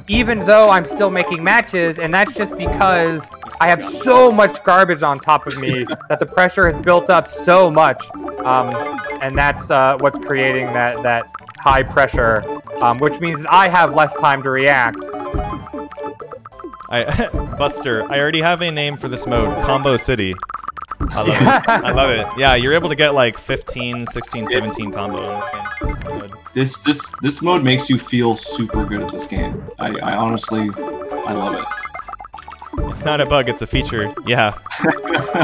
Even though I'm still making matches, and that's just because I have so much garbage on top of me that the pressure has built up so much, and that's what's creating that high pressure, which means that I have less time to react. Buster, I already have a name for this mode, Combo City. I love it. I love it. Yeah, you're able to get like 15, 16, 17 combo in this game. Good. This mode makes you feel super good at this game. I honestly, I love it. It's not a bug, it's a feature. Yeah.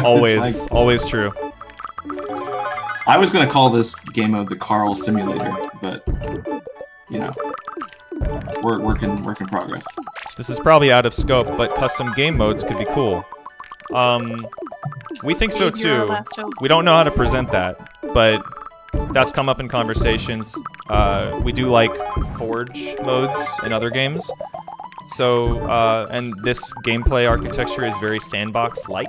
Always, always true. I was gonna call this game mode the Carl Simulator, but you know, work in progress. This is probably out of scope, but custom game modes could be cool. We think so too. We don't know how to present that, but that's come up in conversations. We do like Forge modes in other games. So, and this gameplay architecture is very sandbox-like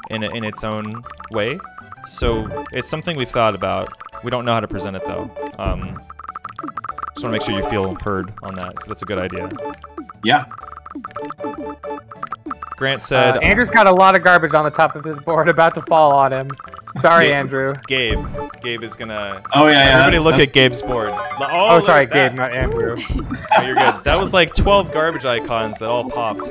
in its own way. So it's something we've thought about. We don't know how to present it though. Just want to make sure you feel heard on that, because that's a good idea. Yeah. Grant said... Andrew's got a lot of garbage on the top of his board about to fall on him. Sorry, Andrew. Gabe is gonna... Oh, yeah. Everybody look at Gabe's board. Oh, sorry, Gabe, not Andrew. Oh, you're good. That was like 12 garbage icons that all popped.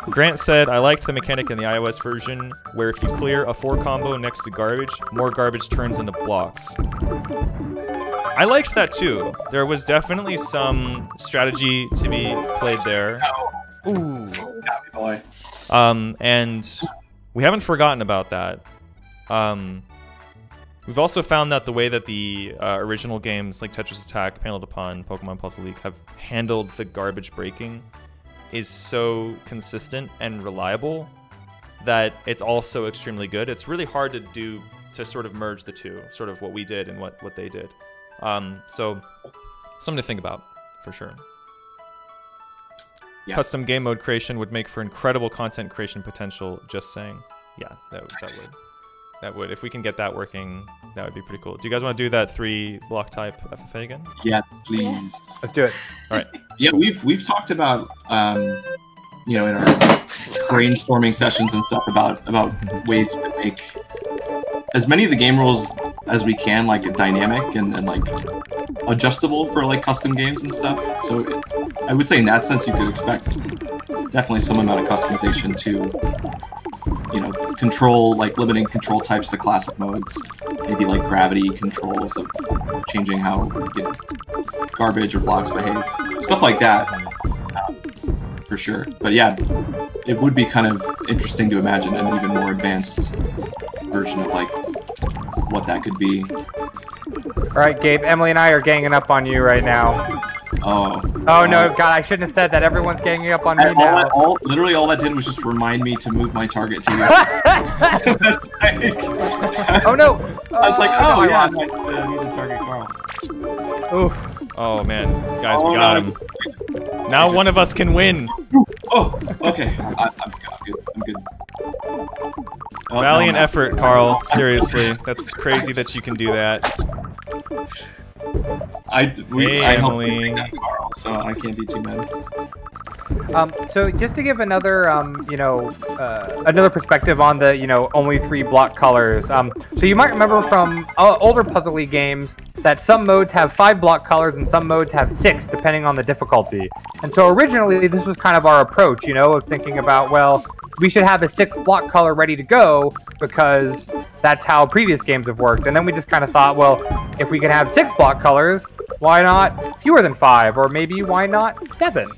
Grant said, I liked the mechanic in the iOS version where if you clear a 4 combo next to garbage, more garbage turns into blocks. I liked that too. There was definitely some strategy to be played there. Ooh. Got me, boy. And we haven't forgotten about that. We've also found that the way that the original games like Tetris Attack, Panel Upon, Pokemon Puzzle League have handled the garbage breaking is so consistent and reliable that it's also extremely good. It's really hard to do to sort of merge the two, sort of what we did and what they did. So something to think about for sure. Yeah. Custom game mode creation would make for incredible content creation potential, just saying. Yeah, that would. If we can get that working, that would be pretty cool. Do you guys want to do that 3 block type FFA again? Yes, please. Yes. Let's do it. All right. Yeah, we've talked about you know, in our brainstorming sessions and stuff about ways to make as many of the game rules as we can like dynamic and like adjustable for like custom games and stuff. So I would say in that sense you could expect definitely some amount of customization to, you know, control, like limiting control types to classic modes, maybe like gravity controls of changing how, you know, garbage or blocks behave, stuff like that, for sure. But yeah, it would be kind of interesting to imagine an even more advanced version of like what that could be. All right, Gabe, Emily and I are ganging up on you right now. Oh No, God, I shouldn't have said that. Everyone's ganging up on me now. Literally all that did was just remind me to move my target to you. That's like, oh no! I was like, no, yeah, I need to target Carl. Oof. Oh man, guys, we got him. Now one of us can win. Oh, okay. I'm good. Oh, Valiant effort, Carl. Seriously, that's crazy that you can do that. I helped Emily. Carl, so I can't be too mad. So just to give another, another perspective on the, only 3 block colors. So you might remember from older Puzzle League games that some modes have 5 block colors and some modes have 6, depending on the difficulty. And so originally this was kind of our approach, of thinking about, well, we should have a 6th block color ready to go because that's how previous games have worked. And then we just kind of thought, well, if we could have 6 block colors, why not fewer than 5? Or maybe why not 7?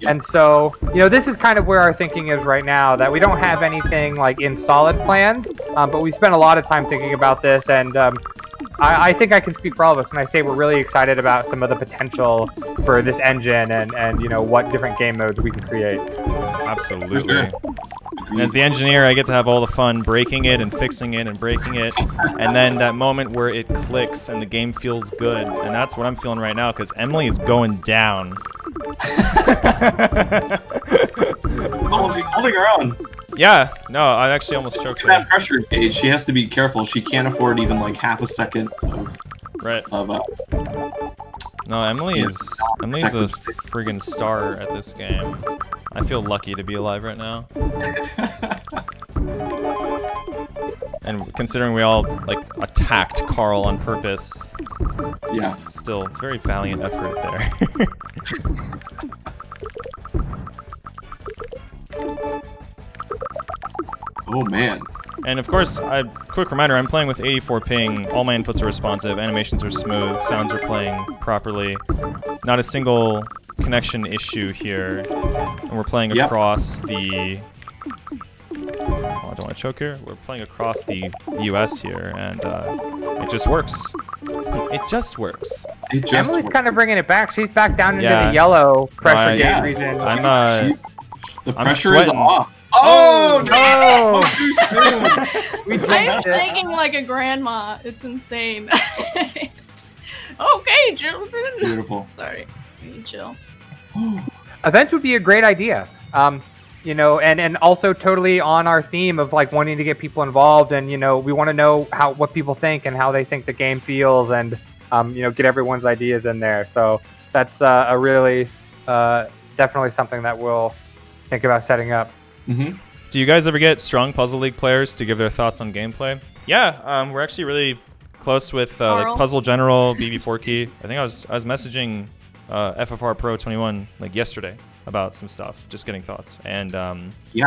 And so, this is kind of where our thinking is right now, that we don't have anything like in solid plans, but we spent a lot of time thinking about this, and I think I can speak for all of us when I say we're really excited about some of the potential for this engine and what different game modes we can create. Absolutely. Sure. And as the engineer, I get to have all the fun breaking it and fixing it and breaking it, and then that moment where it clicks and the game feels good, and that's what I'm feeling right now because Emily is going down. holding her own. Yeah, no, I actually almost choked her. That pressure gauge, she has to be careful. She can't afford even like half a second of No, Emily is a friggin' star at this game. I feel lucky to be alive right now. And considering we all like attacked Carl on purpose, yeah, still very valiant effort there. Oh man. And of course, quick reminder, I'm playing with 84 ping, all my inputs are responsive, animations are smooth, sounds are playing properly, not a single connection issue here, and we're playing across the... Oh, I don't want to choke here. We're playing across the US here, and it just works. It just works. Emily's kind of bringing it back. She's back down into the yellow pressure gauge region. The pressure is off. Oh no! I'm shaking like a grandma. It's insane. Okay, children. Beautiful. Sorry, chill. Events would be a great idea. And also totally on our theme of like wanting to get people involved, and we want to know what people think and how they think the game feels, and get everyone's ideas in there. So that's a really definitely something that we'll think about setting up. Mm-hmm. Do you guys ever get strong Puzzle League players to give their thoughts on gameplay? Yeah, we're actually really close with like Puzzle General, BB4Key. I think I was messaging FFR Pro 21 like yesterday about some stuff, just getting thoughts. And we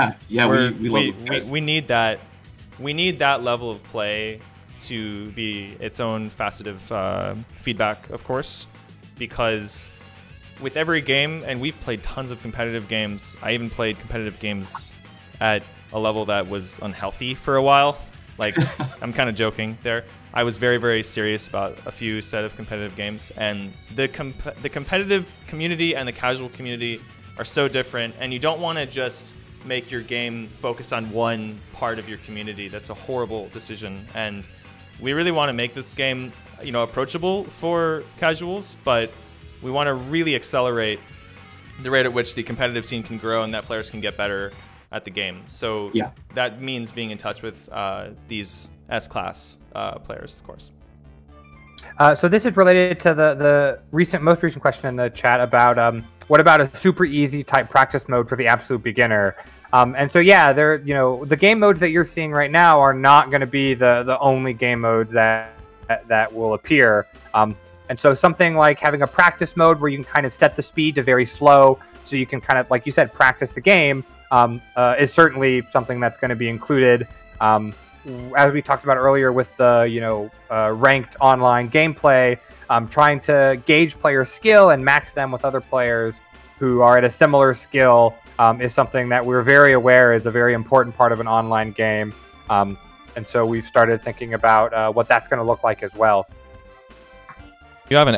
love we need that. We need that level of play to be its own faceted feedback, of course, because with every game, and we've played tons of competitive games. I even played competitive games at a level that was unhealthy for a while. Like, I'm kind of joking there. I was very, very serious about a few set of competitive games, and the competitive community and the casual community are so different, and you don't want to just make your game focus on one part of your community. That's a horrible decision, and we really want to make this game, approachable for casuals, but we want to really accelerate the rate at which the competitive scene can grow and that players can get better at the game. So that means being in touch with these S-class players, of course. So this is related to the most recent question in the chat about what about a super easy type practice mode for the absolute beginner? And so yeah, the game modes that you're seeing right now are not going to be the only game modes that will appear. And so something like having a practice mode where you can kind of set the speed to very slow, so you can kind of, like you said, practice the game, is certainly something that's going to be included. As we talked about earlier with the ranked online gameplay, trying to gauge player skill and match them with other players who are at a similar skill is something that we're very aware is a very important part of an online game. And so we've started thinking about what that's going to look like as well. You have an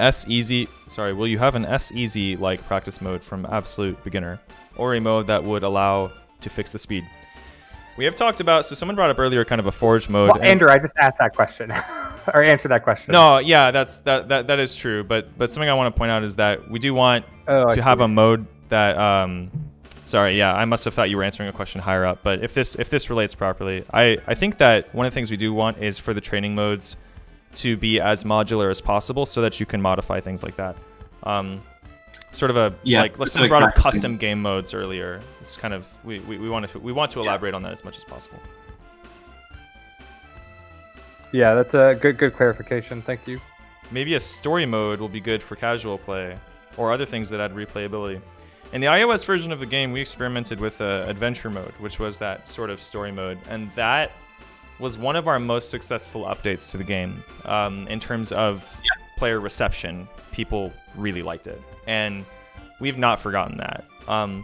will you have an S-Easy like practice mode from absolute beginner, or a mode that would allow to fix the speed? We have talked about, so someone brought up earlier kind of a forge mode. Well, Andrew, I just asked that question, or answered that question. No, yeah, that is true. But something I want to point out is that we do want to have a mode that. Sorry, yeah, I must have thought you were answering a question higher up. But if this relates properly, I think that one of the things we do want is for the training modes to be as modular as possible, so that you can modify things like that. Sort of a like someone brought up custom game modes earlier. It's kind of we want to elaborate on that as much as possible. Yeah, that's a good clarification. Thank you. Maybe a story mode will be good for casual play, or other things that add replayability. In the iOS version of the game, we experimented with adventure mode, which was that sort of story mode, and that was one of our most successful updates to the game in terms of player reception. People really liked it, and we've not forgotten that.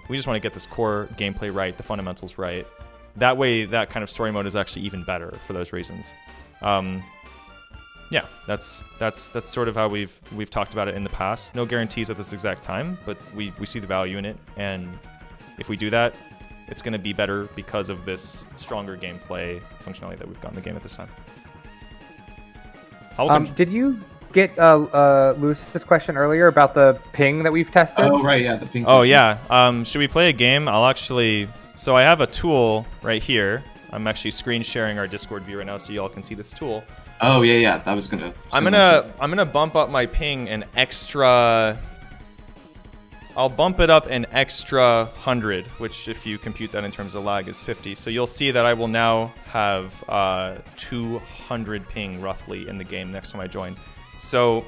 We just want to get this core gameplay right, the fundamentals right. That way, that kind of story mode is actually even better for those reasons. Yeah, that's sort of how we've talked about it in the past. No guarantees at this exact time, but we see the value in it, and if we do that, it's going to be better because of this stronger gameplay functionality that we've got in the game at this time. Did you get Lewis's question earlier about the ping that we've tested? Oh, right, yeah, the ping. Oh, yeah. Should we play a game? I'll actually... So I have a tool right here. I'm actually screen sharing our Discord view right now so y'all can see this tool. Oh, yeah, that was gonna... I'm gonna bump up my ping an extra... I'll bump it up an extra 100, which if you compute that in terms of lag is 50. So you'll see that I will now have 200 ping roughly in the game next time I join. So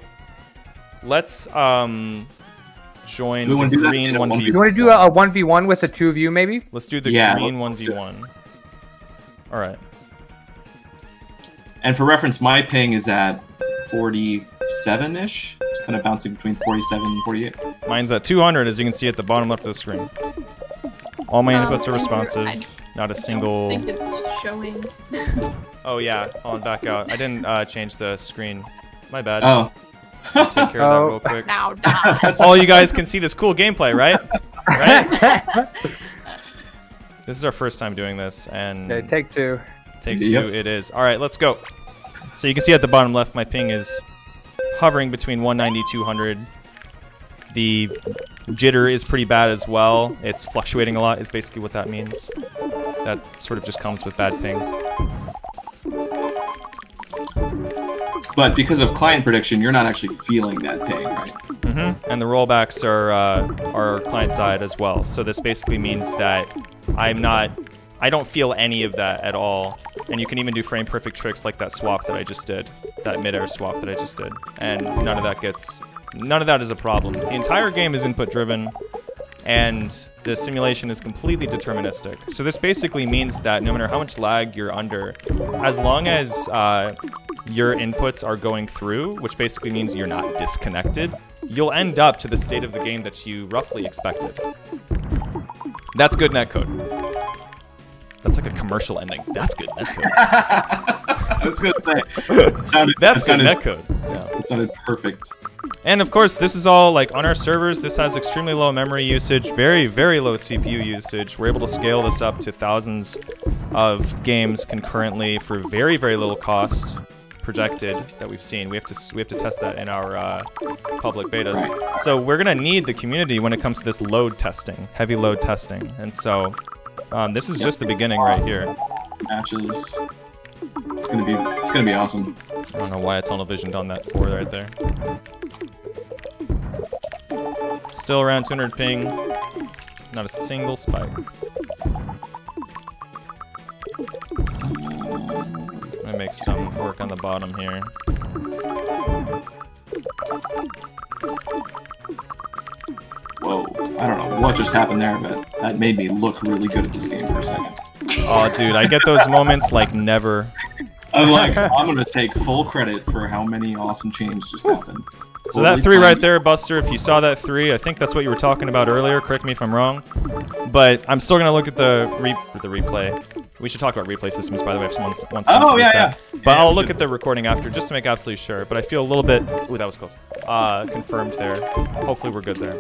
let's join the green 1v1. You want to do a 1v1 with the two of you maybe? Let's do the green 1v1. All right. And for reference, my ping is at 47-ish. It's kind of bouncing between 47 and 48. Mine's at 200, as you can see at the bottom left of the screen. All my inputs are responsive. Not a single... I think it's showing. Oh yeah, on back out. I didn't change the screen. My bad. Oh. I'll take care of that real quick. Now die. All you guys can see this cool gameplay, right? Right? This is our first time doing this, and... Okay, take two. Take two it is. All right, let's go. So you can see at the bottom left, my ping is hovering between 190, 200. The jitter is pretty bad as well. It's fluctuating a lot is basically what that means. That sort of just comes with bad ping. But because of client prediction, you're not actually feeling that ping, right? Mm-hmm. And the rollbacks are client side as well. So this basically means that I don't feel any of that at all. And you can even do frame perfect tricks like that swap that I just did, that midair swap that I just did. And none of that is a problem. The entire game is input driven, and the simulation is completely deterministic. So this basically means that no matter how much lag you're under, as long as your inputs are going through, which basically means you're not disconnected, you'll end up to the state of the game that you roughly expected. That's good netcode. That's like a commercial ending. That's good netcode. I was gonna say. That's good netcode. Yeah. It sounded perfect. And of course, this is all like on our servers. This has extremely low memory usage, very, very low CPU usage. We're able to scale this up to thousands of games concurrently for very, very little cost projected that we've seen. We have to test that in our public betas. Right. So we're gonna need the community when it comes to this load testing, heavy load testing, and so. This is just the beginning right here. Matches. It's gonna be awesome. I don't know why Tunnel Visioned on that 4 right there. Still around 200 ping. Not a single spike. I'm gonna make some work on the bottom here. Whoa, I don't know what just happened there, but that made me look really good at this game for a second. Oh, dude, I get those moments like never. I'm like, I'm gonna take full credit for how many awesome changes just happened. So that 3 right there, Buster, if you saw that 3, I think that's what you were talking about earlier. Correct me if I'm wrong. But I'm still going to look at the replay. We should talk about replay systems, by the way, if someone wants to Oh, yeah. But I'll look at the recording after, just to make absolutely sure. But I feel a little bit... Ooh, that was close. Confirmed there. Hopefully we're good there.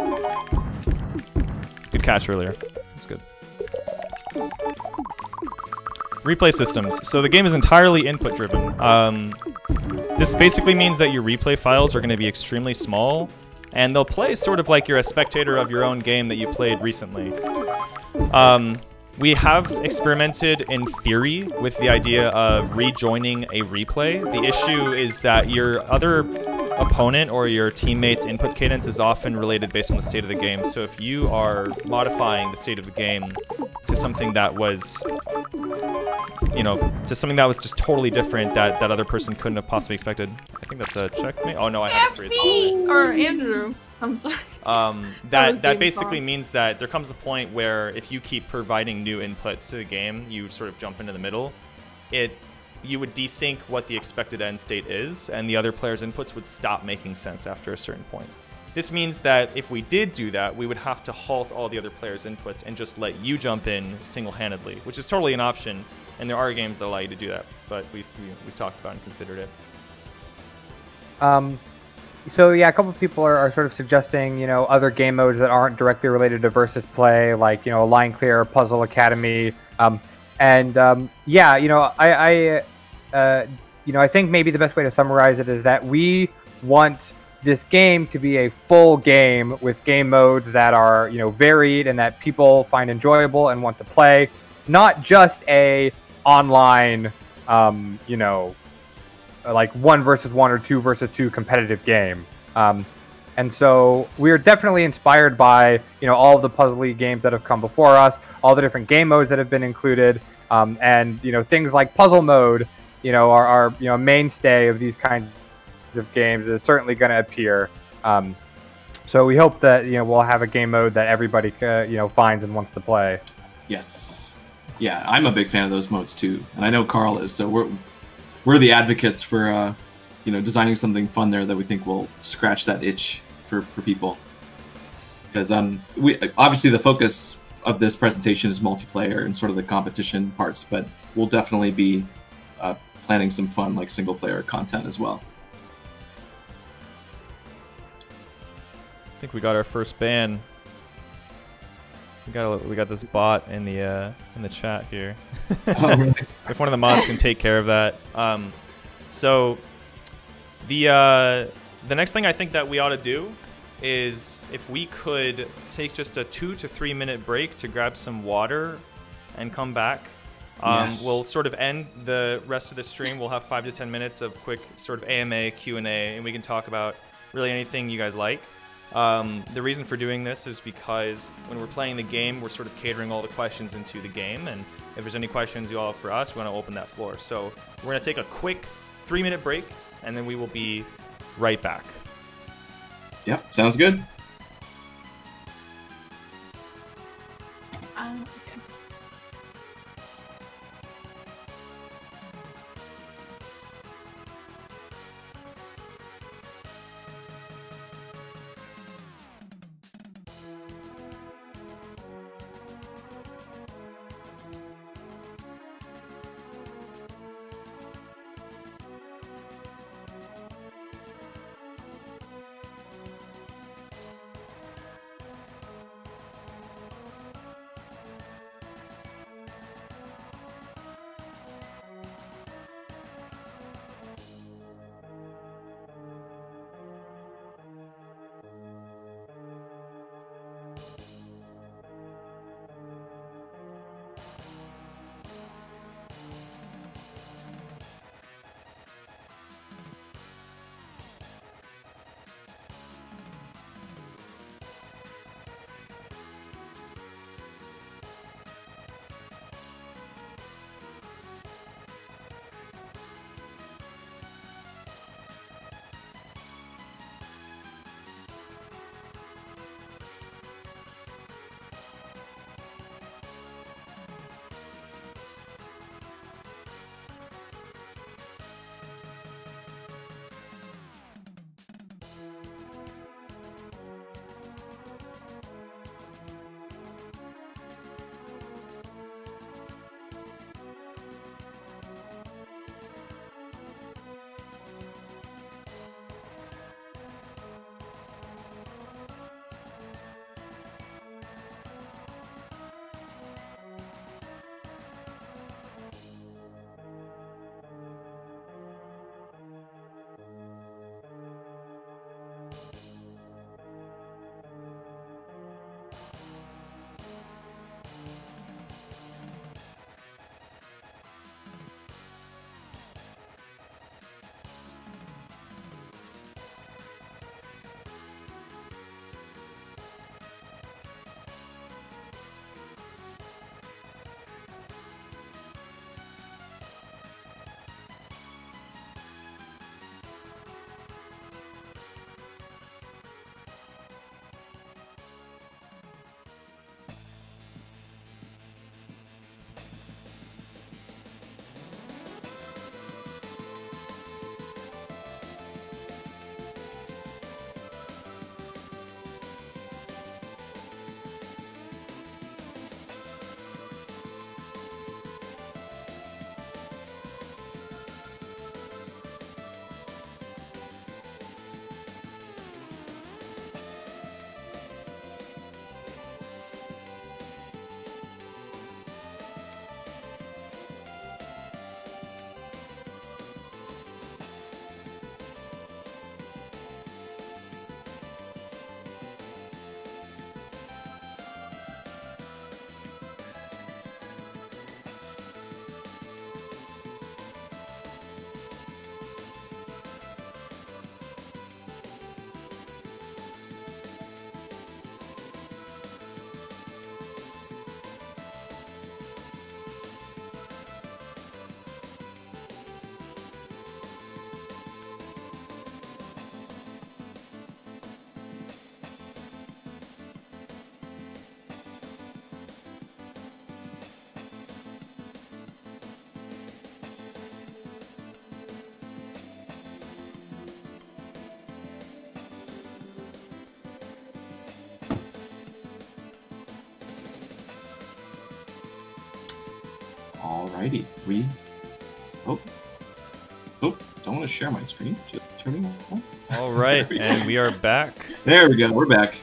Good catch earlier. That's good. Replay systems. So the game is entirely input-driven. This basically means that your replay files are going to be extremely small, and they'll play sort of like you're a spectator of your own game that you played recently. We have experimented in theory with the idea of rejoining a replay. The issue is that your other opponent or your teammate's input cadence is often related based on the state of the game. So if you are modifying the state of the game to something that was, you know, to something that was just totally different that other person couldn't have possibly expected. I think that's a checkmate. Oh no, I have a 3. FB! Or Andrew. I'm sorry. That basically means that there comes a point where if you keep providing new inputs to the game, you sort of jump into the middle. You would desync what the expected end state is, and the other player's inputs would stop making sense after a certain point. This means that if we did do that, we would have to halt all the other players' inputs and just let you jump in single-handedly, which is totally an option, and there are games that allow you to do that, but we've talked about and considered it. So yeah, a couple of people are sort of suggesting, you know, other game modes that aren't directly related to versus play, like, you know, Line Clear, Puzzle Academy, yeah, you know, I think maybe the best way to summarize it is that we want this game to be a full game with game modes that are, you know, varied and that people find enjoyable and want to play, not just a online, you know, like 1 versus 1 or 2 versus 2 competitive game. And so we're definitely inspired by, you know, all of the puzzle games that have come before us, all the different game modes that have been included, and, you know, things like puzzle mode, you know, are you know, a mainstay of these kinds of games is certainly going to appear. So we hope that, you know, we'll have a game mode that everybody, you know, finds and wants to play. Yes. Yeah, I'm a big fan of those modes too, and I know Carl is, so we're the advocates for, you know, designing something fun there that we think will scratch that itch for people. Because obviously the focus of this presentation is multiplayer and sort of the competition parts, but we'll definitely be planning some fun like single player content as well. I think we got our first ban. We got this bot in the chat here. Oh, really? If one of the mods can take care of that. So the next thing I think that we ought to do is if we could take just a 2 to 3 minute break to grab some water and come back. Yes. We'll sort of end the rest of the stream. We'll have 5 to 10 minutes of quick sort of AMA, Q&A, and we can talk about really anything you guys like. The reason for doing this is because when we're playing the game, we're sort of catering all the questions into the game, and if there's any questions you all have for us, we want to open that floor. So we're going to take a quick 3 minute break, and then we will be right back. Yep, sounds good. Okay. Alrighty, oh, don't want to share my screen. Just turning it on. All right, and we are back. There we go. We're back.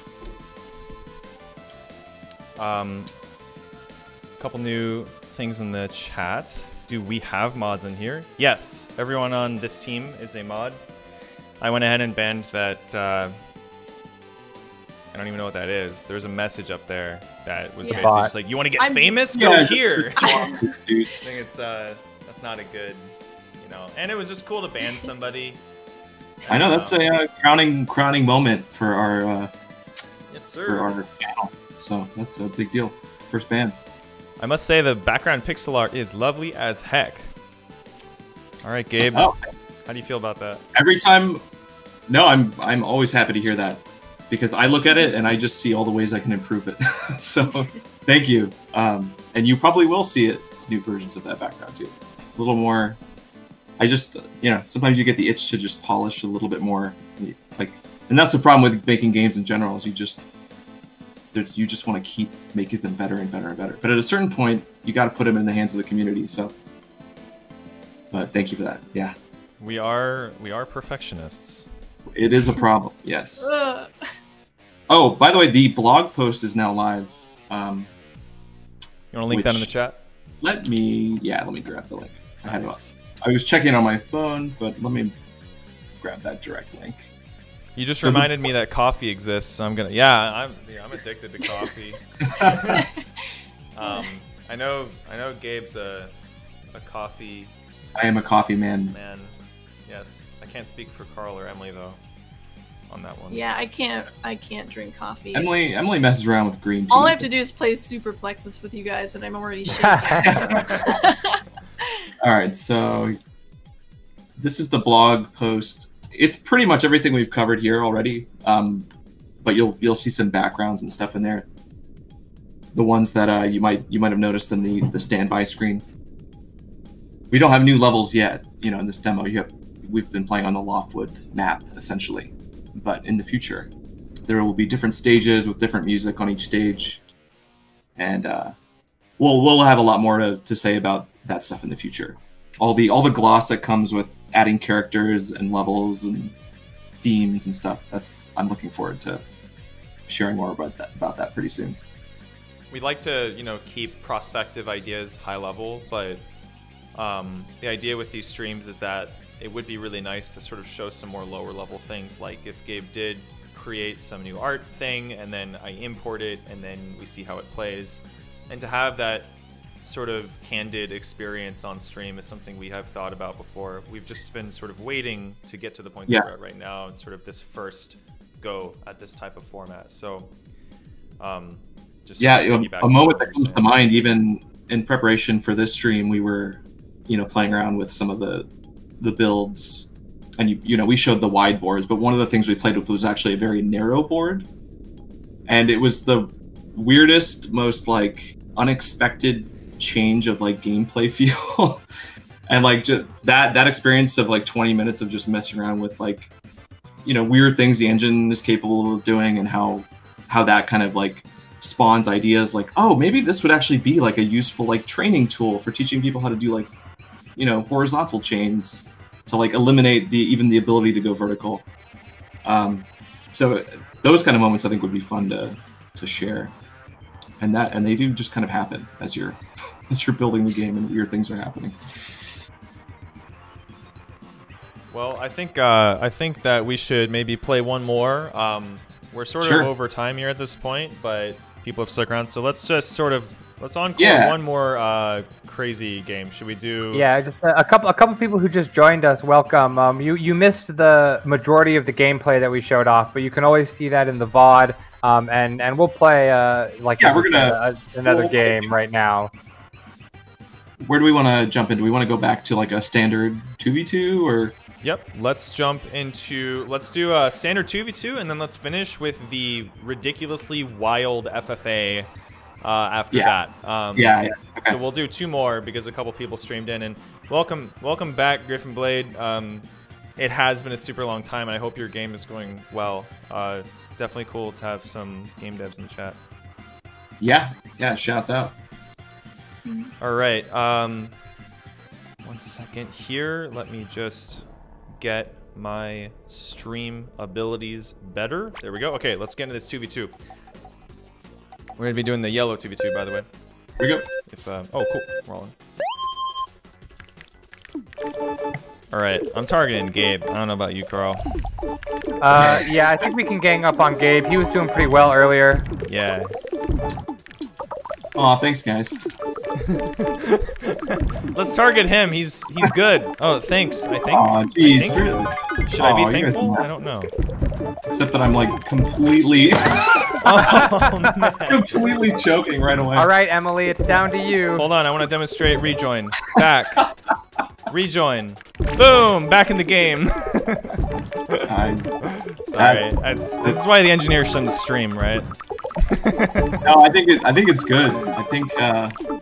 Couple new things in the chat. Do we have mods in here? Yes, everyone on this team is a mod. I went ahead and banned that. I don't even know what that is. There's a message up there that was basically just like, "You want to get famous? Go here." I think it's that's not a good, you know. And it was just cool to ban somebody. I know that's a crowning moment for our yes, sir. For our channel. So that's a big deal. First ban. I must say the background pixel art is lovely as heck. All right, Gabe. Oh. How do you feel about that? Every time, no, I'm always happy to hear that because I look at it and I just see all the ways I can improve it. So thank you. And you probably will see it, new versions of that background too. A little more. I just, you know, sometimes you get the itch to just polish a little bit more, like, and that's the problem with making games in general is you just want to keep making them better and better and better. But at a certain point, you got to put them in the hands of the community. So, but thank you for that. Yeah, we are perfectionists. It is a problem. Yes. Oh, by the way, the blog post is now live. You want to link that in the chat? Let me grab the link. I was checking on my phone, but let me grab that direct link. You just reminded me that coffee exists, so I'm gonna. Yeah, I'm addicted to coffee. I know Gabe's a coffee. I am a coffee man. Man, yes. I can't speak for Carl or Emily though, on that one. Yeah, I can't drink coffee. Emily messes around with green tea. All I have to do is play Super Plexis with you guys, and I'm already shaking. All right, so this is the blog post. It's pretty much everything we've covered here already, but you'll see some backgrounds and stuff in there. The ones that you might have noticed in the standby screen. We don't have new levels yet, you know, in this demo. We've been playing on the Loftwood map essentially, but in the future, there will be different stages with different music on each stage, and we'll have a lot more to say about that stuff in the future. All the gloss that comes with adding characters and levels and themes and stuff. I'm looking forward to sharing more about that pretty soon. We'd like to, you know, keep prospective ideas high level, but the idea with these streams is that it would be really nice to sort of show some more lower level things, like if Gabe did create some new art thing and then I import it and then we see how it plays, and to have that sort of candid experience on stream is something we have thought about before. We've just been sort of waiting to get to the point that we're at right now and sort of this first go at this type of format. So just a moment that comes to mind, even in preparation for this stream, we were, you know, playing around with some of the builds, and you know, we showed the wide boards, but one of the things we played with was actually a very narrow board, and it was the weirdest, most like unexpected change of like gameplay feel. And like just that experience of like 20 minutes of just messing around with like, you know, weird things the engine is capable of doing, and how that kind of like spawns ideas like, oh, maybe this would actually be like a useful like training tool for teaching people how to do like, you know, horizontal chains to like eliminate even the ability to go vertical. So those kind of moments I think would be fun to share. And they do just kind of happen as you're building the game, and weird things are happening. Well, I think that we should maybe play one more. We're sort of over time here at this point, but people have stuck around, so let's encore one more crazy game. Should we do? Yeah, just a couple people who just joined us. Welcome. You missed the majority of the gameplay that we showed off, but you can always see that in the VOD. And we'll play another game right now. Where do we want to jump into? Do we want to go back to like a standard 2v2 or? Yep, let's do a standard 2v2, and then let's finish with the ridiculously wild FFA after that. Okay. So we'll do two more because a couple people streamed in. And welcome back, Griffin Blade. It has been a super long time, and I hope your game is going well. Definitely cool to have some game devs in the chat. Yeah, shouts out. All right. 1 second here. Let me just get my stream abilities better. There we go. Okay, let's get into this 2v2. We're gonna be doing the yellow 2v2, by the way. Here we go. If oh, cool. We're all in. All right, I'm targeting Gabe. I don't know about you, Carl. Yeah, I think we can gang up on Gabe. He was doing pretty well earlier. Yeah. Aw, thanks, guys. Let's target him. He's good. Oh, thanks. I think. Aw, jeez, really? Should I be thankful? I don't know. Except that I'm like completely, Oh, man. completely choking right away. All right, Emily, it's down to you. Hold on, I want to demonstrate rejoin. Back. Rejoin. Boom! Back in the game. Nice. Sorry. This is why the engineer shouldn't stream, right? No, I think it's good. I think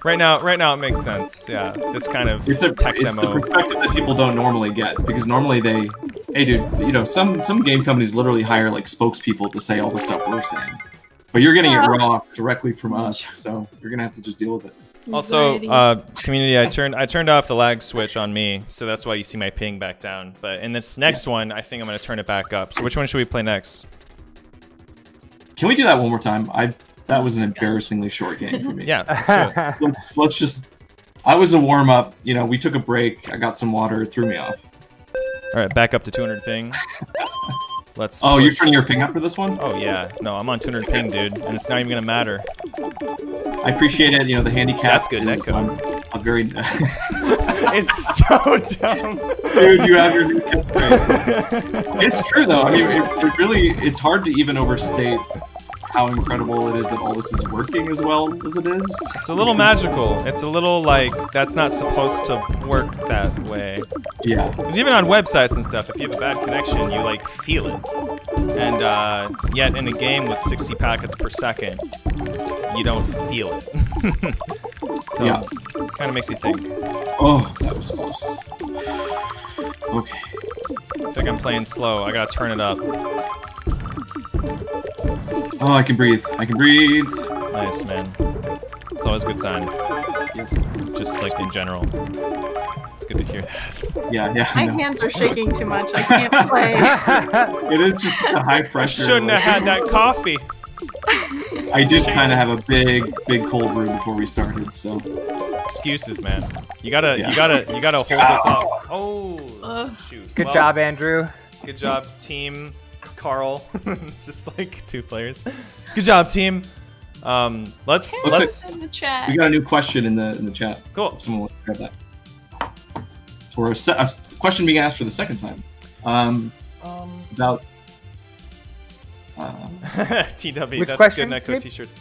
Right now it makes sense. Yeah, this kind of it's tech the demo. perspective that people don't normally get, because normally they, hey dude, you know, some game companies literally hire like spokespeople to say all the stuff we're saying, but you're getting it raw directly from us, so you're gonna have to just deal with it. Also, community, I turned off the lag switch on me, so that's why you see my ping back down. But in this next one, I think I'm gonna turn it back up. So which one should we play next? Can we do that one more time? That was an embarrassingly short game for me. Yeah, let's do it. Let's just. I was a warm up. You know, we took a break. I got some water. It threw me off. All right, back up to 200 ping. Let's. Oh, push. you're turning your ping up for this one? Oh yeah, no, I'm on 200 ping, dude, and it's not even gonna matter. I appreciate it. You know, the handicap. That's good, is, Netcode. I'm very. It's so dumb. Dude, you have your new catchphrase. It's true though. I mean, it really. It's hard to even overstate how incredible it is that all this is working as well as it is. It's a little magical. It's a little like that's not supposed to work that way. Yeah. Because even on websites and stuff, if you have a bad connection, you like feel it. And yet in a game with 60 packets per second, you don't feel it. So yeah, kind of makes you think. Oh, that was close. Okay. I think I'm playing slow. I gotta turn it up. Oh, I can breathe. I can breathe. Nice, man. It's always a good sign. Yes. Just like in general. It's good to hear that. Yeah, yeah. My hands are shaking too much. I can't play. It is just a high pressure. Shouldn't have had that coffee. I did kind of have a big cold brew before we started, so. Excuses, man. You gotta hold this up. Oh, shoot. Good job, Andrew. Good job, team. Carl. It's just like two players. Good job, team. Let's in the chat. We got a new question in the chat. Cool. Someone wants to grab that. For a question being asked for the second time. About TW. Which That's question, good Netcode Gabe? t-shirts.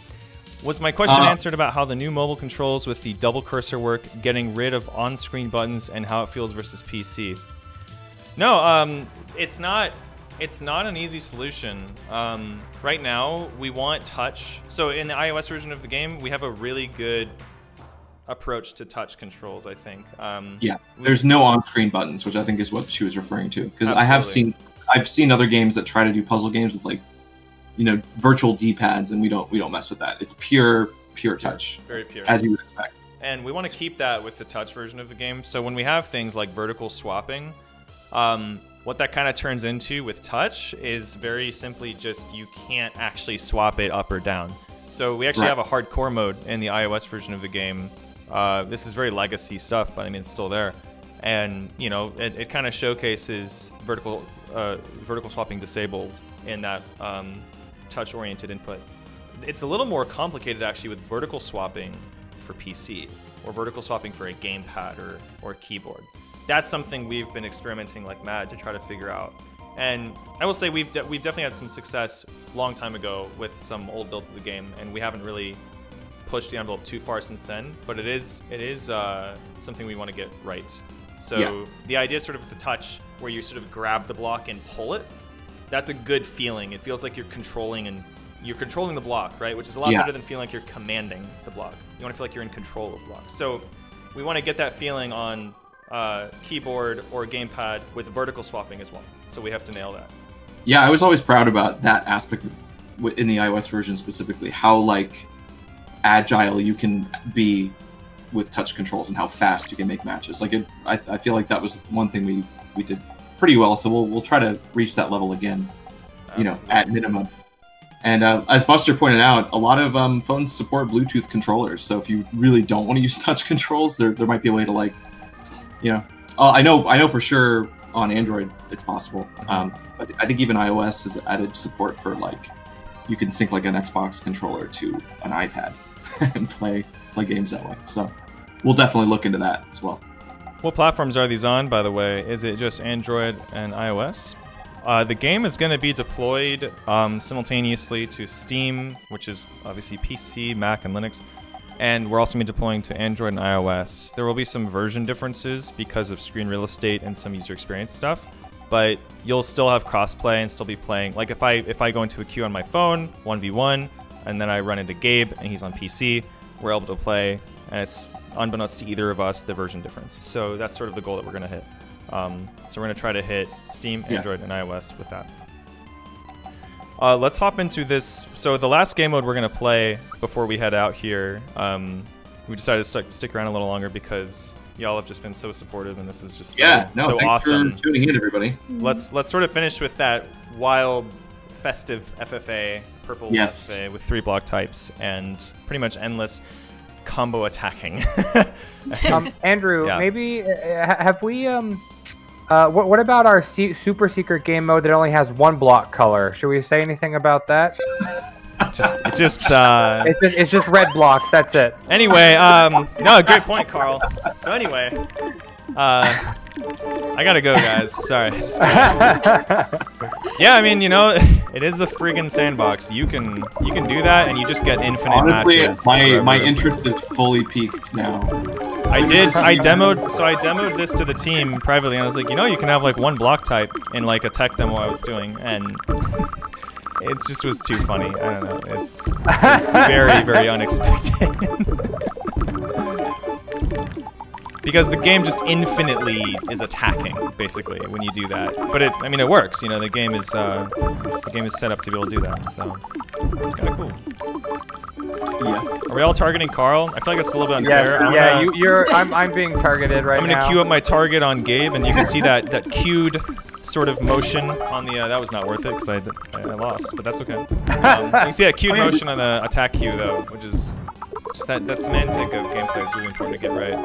Was my question answered about how the new mobile controls with the double cursor work, getting rid of on-screen buttons, and how it feels versus PC? No, it's not an easy solution. Right now, we want touch. So in the iOS version of the game, we have a really good approach to touch controls, I think. yeah, there's no on-screen buttons, which I think is what she was referring to. Because I've seen other games that try to do puzzle games with, like, you know, virtual D-pads, and we don't mess with that. It's pure touch. Very pure. As you would expect. And we want to keep that with the touch version of the game. So when we have things like vertical swapping, what that kind of turns into with touch is very simply just you can't actually swap it up or down. So we actually have a hardcore mode in the iOS version of the game. This is very legacy stuff, but I mean, it's still there. And, you know, it kind of showcases vertical swapping disabled in that touch-oriented input. It's a little more complicated, actually, with vertical swapping for PC or vertical swapping for a gamepad or keyboard. That's something we've been experimenting like mad to try to figure out. And I will say we've definitely had some success long time ago with some old builds of the game, and we haven't really pushed the envelope too far since then. But it is something we want to get right. So the idea is sort of the touch where you sort of grab the block and pull it. That's a good feeling. It feels like you're controlling the block, right? Which is a lot better than feeling like you're commanding the block. You want to feel like you're in control of the block. So we want to get that feeling on keyboard or gamepad with vertical swapping as well. So we have to nail that. Yeah, I was always proud about that aspect in the iOS version specifically, how like agile you can be with touch controls and how fast you can make matches. Like I feel like that was one thing we did pretty well. So we'll try to reach that level again. You know, at minimum. And as Buster pointed out, a lot of phones support Bluetooth controllers. So if you really don't want to use touch controls, there might be a way to, like, you know, I know for sure on Android it's possible. But I think even iOS has added support for, like, you can sync like an Xbox controller to an iPad and play games that way. So we'll definitely look into that as well. What platforms are these on, by the way? Is it just Android and iOS? The game is going to be deployed simultaneously to Steam, which is obviously PC, Mac, and Linux. And we're also going to be deploying to Android and iOS. There will be some version differences because of screen real estate and some user experience stuff. But you'll still have crossplay and still be playing. Like if I go into a queue on my phone, 1v1, and then I run into Gabe and he's on PC, we're able to play. And it's unbeknownst to either of us the version difference. So that's sort of the goal that we're going to hit. So we're going to try to hit Steam, Android, and iOS with that. Let's hop into this. So the last game mode we're going to play before we head out here, we decided to stick around a little longer because y'all have just been so supportive, and this is just so thanks awesome. for tuning in, everybody. Let's sort of finish with that wild, festive FFA, purple FFA with 3 block types and pretty much endless combo attacking. Andrew, maybe have we what about our super secret game mode that only has 1 block color? Should we say anything about that? It's just red blocks. That's it. Anyway, no, great point, Carl. So anyway, I gotta go, guys. Sorry. Yeah, I mean, you know, it is a friggin' sandbox. You can do that, and you just get infinite matches. My interest is fully peaked now. I demoed this to the team privately, and I was like, you know, you can have like 1 block type in like a tech demo I was doing, and it just was too funny. I don't know. It's very, very unexpected. Because the game just infinitely is attacking, basically, when you do that. But I mean, it works. You know, the game is set up to be able to do that. So it's kind of cool. Yes. Are we all targeting Carl? I feel like it's a little bit unfair. I'm being targeted right now. I'm gonna queue up my target on Gabe, and you can see that queued sort of motion on the. That was not worth it because I lost, but that's okay. You can see that queued motion on the attack queue though, which is. Just that semantic of gameplay is really important to get right,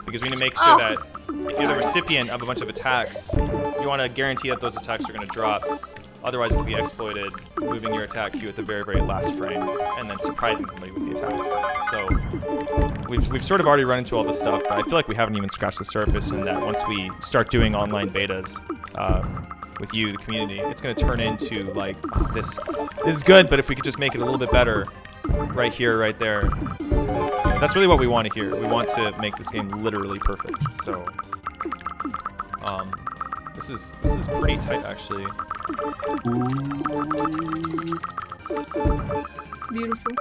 because we need to make sure that if you're the recipient of a bunch of attacks, you want to guarantee that those attacks are going to drop. Otherwise, it can be exploited, moving your attack queue at the very, very last frame, and then surprising somebody with the attacks. So we've sort of already run into all this stuff, but I feel like we haven't even scratched the surface in that once we start doing online betas with you, the community, it's going to turn into like this is good, but if we could just make it a little bit better. Right here, right there. That's really what we want to hear. We want to make this game literally perfect. So, this is pretty tight, actually. Beautiful.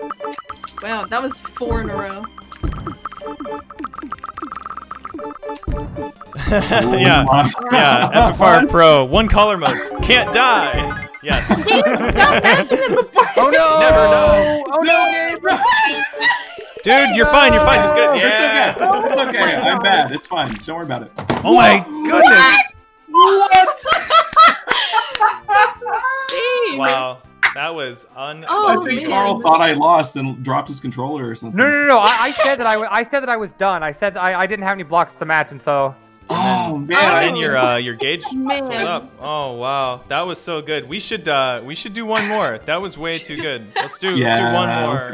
Wow, that was 4 in a row. yeah. FFR Pro, 1 color mode, can't die. Yes. Stop mentioning it before. Oh no! Never know. Oh no! Dude, you're fine. You're fine. Just get it. Yeah. It's okay. I'm bad. It's fine. Don't worry about it. Oh my goodness! What? That's insane. Wow, that was I think Carl thought I lost and dropped his controller or something. No. I said that I was done. I said I didn't have any blocks to match, and so. Oh man! And your gauge filled up. Oh wow, that was so good. We should do one more. That was way too good. Let's do one more.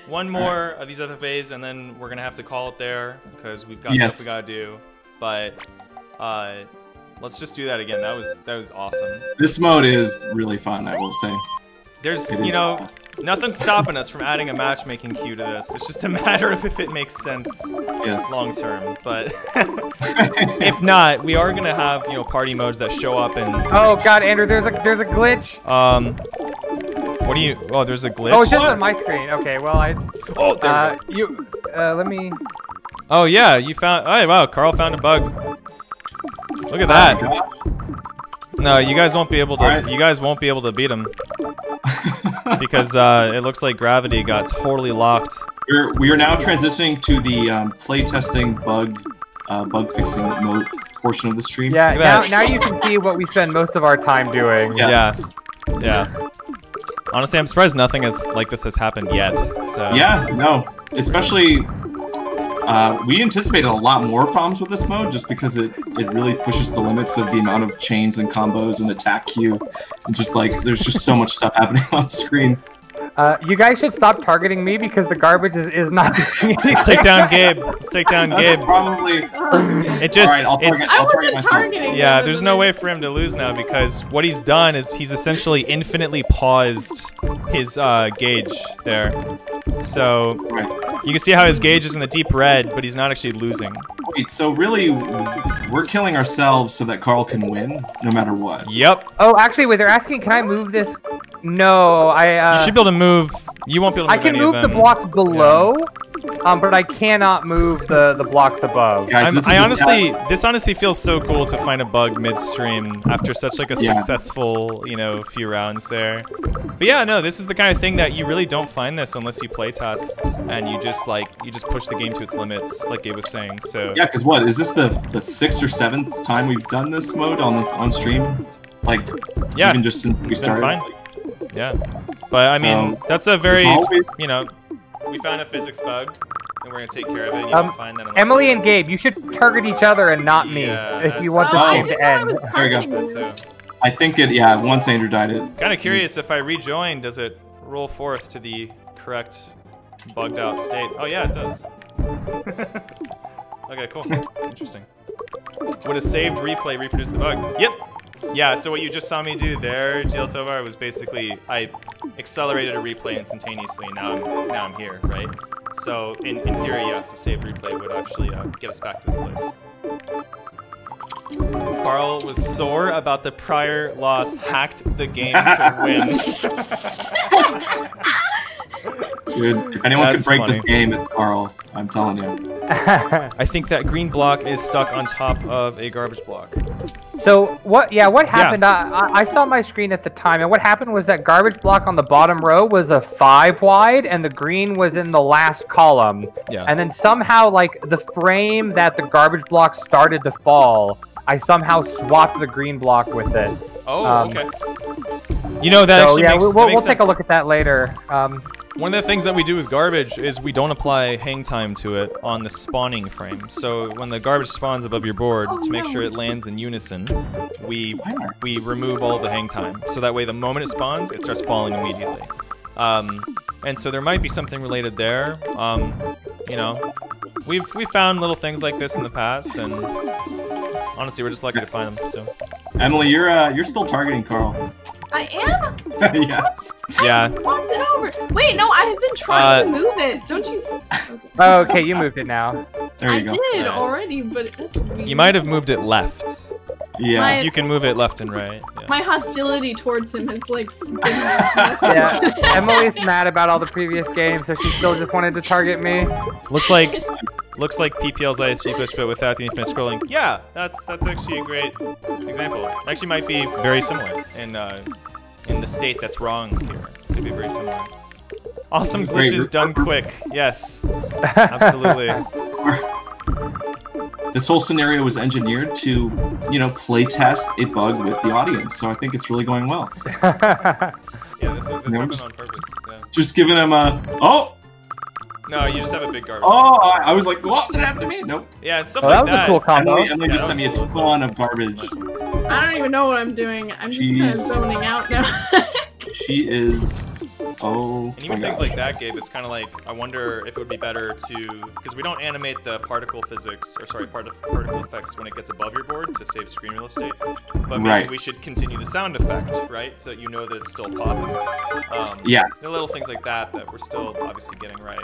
One more of these FFAs, and then we're gonna have to call it there because we've got stuff we gotta do. But let's just do that again. That was awesome. This mode is really fun, I will say. There's nothing's stopping us from adding a matchmaking queue to this. It's just a matter of if it makes sense long term. But if not, we are gonna have party modes that show up and. Oh God, Andrew, there's a glitch. What do you? Oh, there's a glitch. Oh, it's just on my screen. Okay, well Oh, there we go. Let me. Oh yeah, you found. Oh wow, Carl found a bug. Look at that. No, you guys won't be able to. Right. You guys won't be able to beat him because it looks like gravity got totally locked We are now transitioning to the playtesting bug fixing mode portion of the stream. Yeah, now you can see what we spend most of our time doing. Yes. Yeah. Honestly, I'm surprised nothing like this has happened yet. So. Yeah, no. Especially, we anticipated a lot more problems with this mode just because it really pushes the limits of the amount of chains and combos and attack queue. And just like, there's just so much stuff happening on screen. You guys should stop targeting me because the garbage is not. Let's take down Gabe. Let's take down Gabe. Probably. It just. All right, I'll target myself. Yeah, there's no way for him to lose now because what he's done is he's essentially infinitely paused his gauge there. So you can see how his gauge is in the deep red, but he's not actually losing. Wait, so really, we're killing ourselves so that Carl can win, no matter what. Yep. Oh, actually, wait, they're asking, can I move this? No, you should be able to move. You won't be able to move I can move the blocks below, but I cannot move the blocks above. Guys, this honestly feels so cool to find a bug midstream after such like a successful, few rounds there. But yeah, no, this is the kind of thing that you really don't find this unless you playtest and you just push the game to its limits, like Gabe was saying. So yeah, because what is this the 6th or 7th time we've done this mode on stream? Like, even just since we started. Fine. Yeah, but I mean that's a very we found a physics bug and we're gonna take care of it. And you don't find that Emily and Gabe, you should target each other and not me if you want this game to end. There we go. I think once Andrew died it. Kind of curious if I rejoin, does it roll forth to the correct bugged out state? Oh yeah, it does. Okay, cool. Interesting. Would a saved replay reproduce the bug? Yep. Yeah, so what you just saw me do there, GL Tovar, was basically I accelerated a replay instantaneously. Now I'm here, right? So in theory, yes, a saved replay would actually get us back to this place. Carl was sore about the prior loss, hacked the game to win. Dude, if anyone can break this game, it's Carl. I'm telling you. I think that green block is stuck on top of a garbage block. So what happened? I saw my screen at the time, and what happened was that garbage block on the bottom row was a 5 wide, and the green was in the last column. Yeah. And then somehow, like, the frame that the garbage block started to fall, I somehow swapped the green block with it. Oh, okay. That actually makes sense. We'll take a look at that later. One of the things that we do with garbage is we don't apply hang time to it on the spawning frame. So when the garbage spawns above your board, to make sure it lands in unison, we remove all of the hang time. So that way the moment it spawns, it starts falling immediately. And so there might be something related there. We've found little things like this in the past, and honestly, we're just lucky to find them. So, Emily, you're still targeting Carl. I am? Yes. Yeah. I swapped it over. Wait, no, I have been trying to move it. Don't you? Oh, okay, you moved it now. There you go. I did already, but that's weird. You might have moved it left. Yeah. You can move it left and right. Yeah. My hostility towards him is like spinning. Yeah, Emily's mad about all the previous games, so she still just wanted to target me. Looks like PPL's ISG push, but without the infinite scrolling. Yeah, that's actually a great example. It actually might be very similar in the state that's wrong here. Could be very similar. Awesome glitches done quick. Yes, absolutely. This whole scenario was engineered to, play test a bug with the audience. So I think it's really going well. Yeah, this happened on purpose. Yeah. Just giving him a No, you just have a big garbage. Oh, I was like, what did happen to me? Nope. Yeah, it's stuff like that. That was a cool combo. Emily just sent me a ton of garbage. I don't even know what I'm doing. I'm just kind of zoning out now. She is. Oh. And even things like that, Gabe, it's kind of like, I wonder if it would be better to, because we don't animate the particle physics, or sorry, particle effects when it gets above your board to save screen real estate. But maybe we should continue the sound effect, right? So that you know that it's still popping. Yeah. There are little things like that we're still obviously getting right.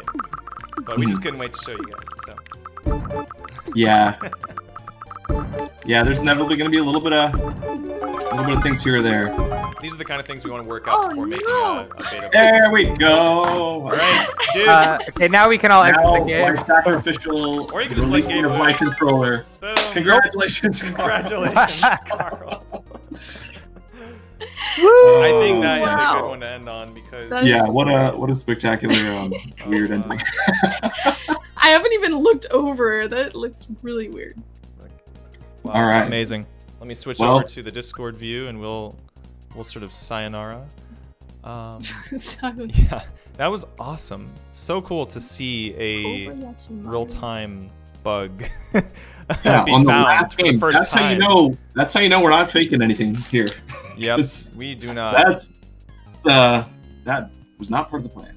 But we just couldn't wait to show you guys. So. Yeah. Yeah, there's inevitably going to be a little bit of things here or there. These are the kind of things we want to work out before making a beta. There we go. All right, dude. Okay, now we can all exit the game. Sacrificial or you can just releasing of my controller. Boom. Congratulations, Congratulations, Carl. I think that is a Wow. good one to end on because That's- Yeah, what a spectacular weird ending. I haven't even looked over. That looks really weird. wow, All right. amazing. Let me switch Well- over to the Discord view and we'll sort of sayonara. Sorry. Yeah, that was awesome. So cool to see a real-time bug Yeah, be on the found last for the game. first That's how you time. know. That's how you know we're not faking anything here. Yep, 'Cause we do not. That's that was not part of the plan.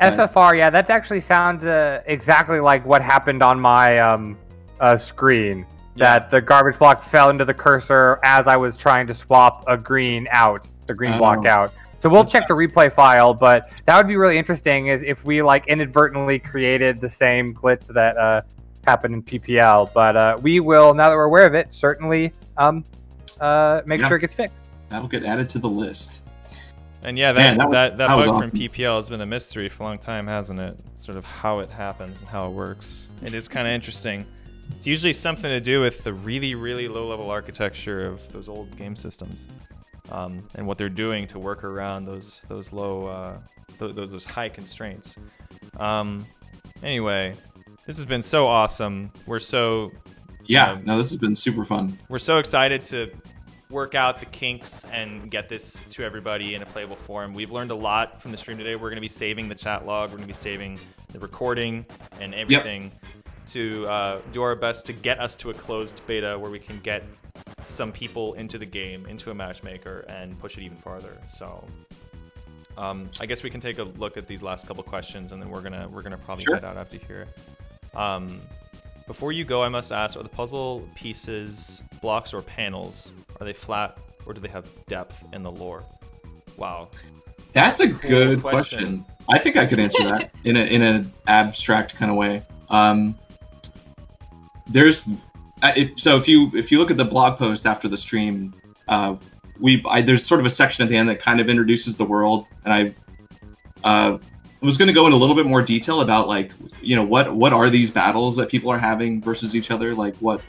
FFR, yeah, that actually sounds exactly like what happened on my screen. Yeah. That the garbage block fell into the cursor as I was trying to swap a green out, the green block out. So we'll That check the sucks. replay file, but that would be really interesting is if we like inadvertently created the same glitch that happened in PPL. But we will, now that we're aware of it, certainly make Yeah. sure it gets fixed. That'll get added to the list. And yeah, Man, that that was bug awesome. from PPL has been a mystery for a long time, hasn't it? Sort of how it happens and how it works. It is kind of interesting. It's usually something to do with the really, really low-level architecture of those old game systems, and what they're doing to work around those low, those high constraints. Anyway, this has been so awesome. We're so Yeah, no, this has been super fun. we're so excited to work out the kinks and get this to everybody in a playable form. We've learned a lot from the stream today. We're going to be saving the chat log. We're going to be saving the recording and everything to do our best to get us to a closed beta where we can get some people into the game, into a matchmaker, and push it even farther. So I guess we can take a look at these last couple questions, and then we're gonna probably Sure. head out after here. Before you go, I must ask: are the puzzle pieces blocks or panels? Are they flat, or do they have depth in the lore? Wow. That's a Cool good question. question. I think I could answer that in an abstract kind of way. There's if you look at the blog post after the stream, there's sort of a section at the end that kind of introduces the world, and I was going to go in a little bit more detail about like what are these battles that people are having versus each other, like what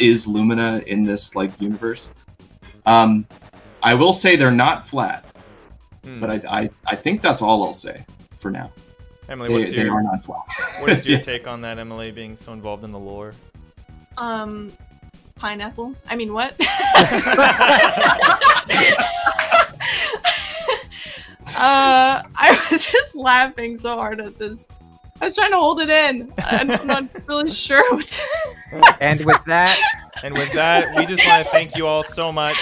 is Lumina in this like universe. I will say they're not flat, but I think that's all I'll say for now. Emily, They are not flat. what is your Yeah. take on that, Emily, being so involved in the lore? Pineapple. I mean, what? I was just laughing so hard at this. I was trying to hold it in. I'm not really sure what to And with that, we just want to thank you all so much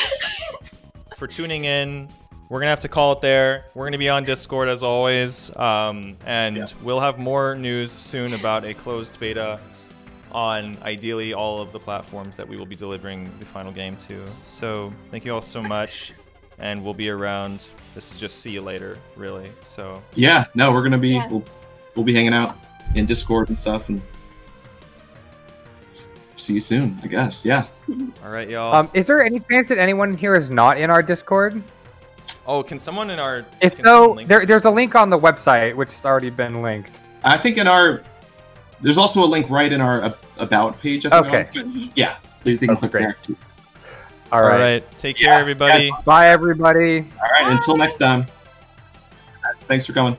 for tuning in. We're going to have to call it there. We're going to be on Discord as always. And we'll have more news soon about a closed beta on ideally all of the platforms that we will be delivering the final game to. So thank you all so much. And we'll be around. This is just see you later, really. So Yeah, no, we're gonna be Yeah. we'll be hanging out in Discord and stuff, and see you soon, I guess. Yeah. all right, y'all. is there any chance that anyone here is not in our Discord? Oh, can someone in our... If can someone so, link there's a link on the website which has already been linked. I think there's also a link right in our about page. I think Okay. Yeah, so you can That's click great. there too. All All right. right. Take care, everybody. Bye, everybody. All right, until next time. Thanks for coming.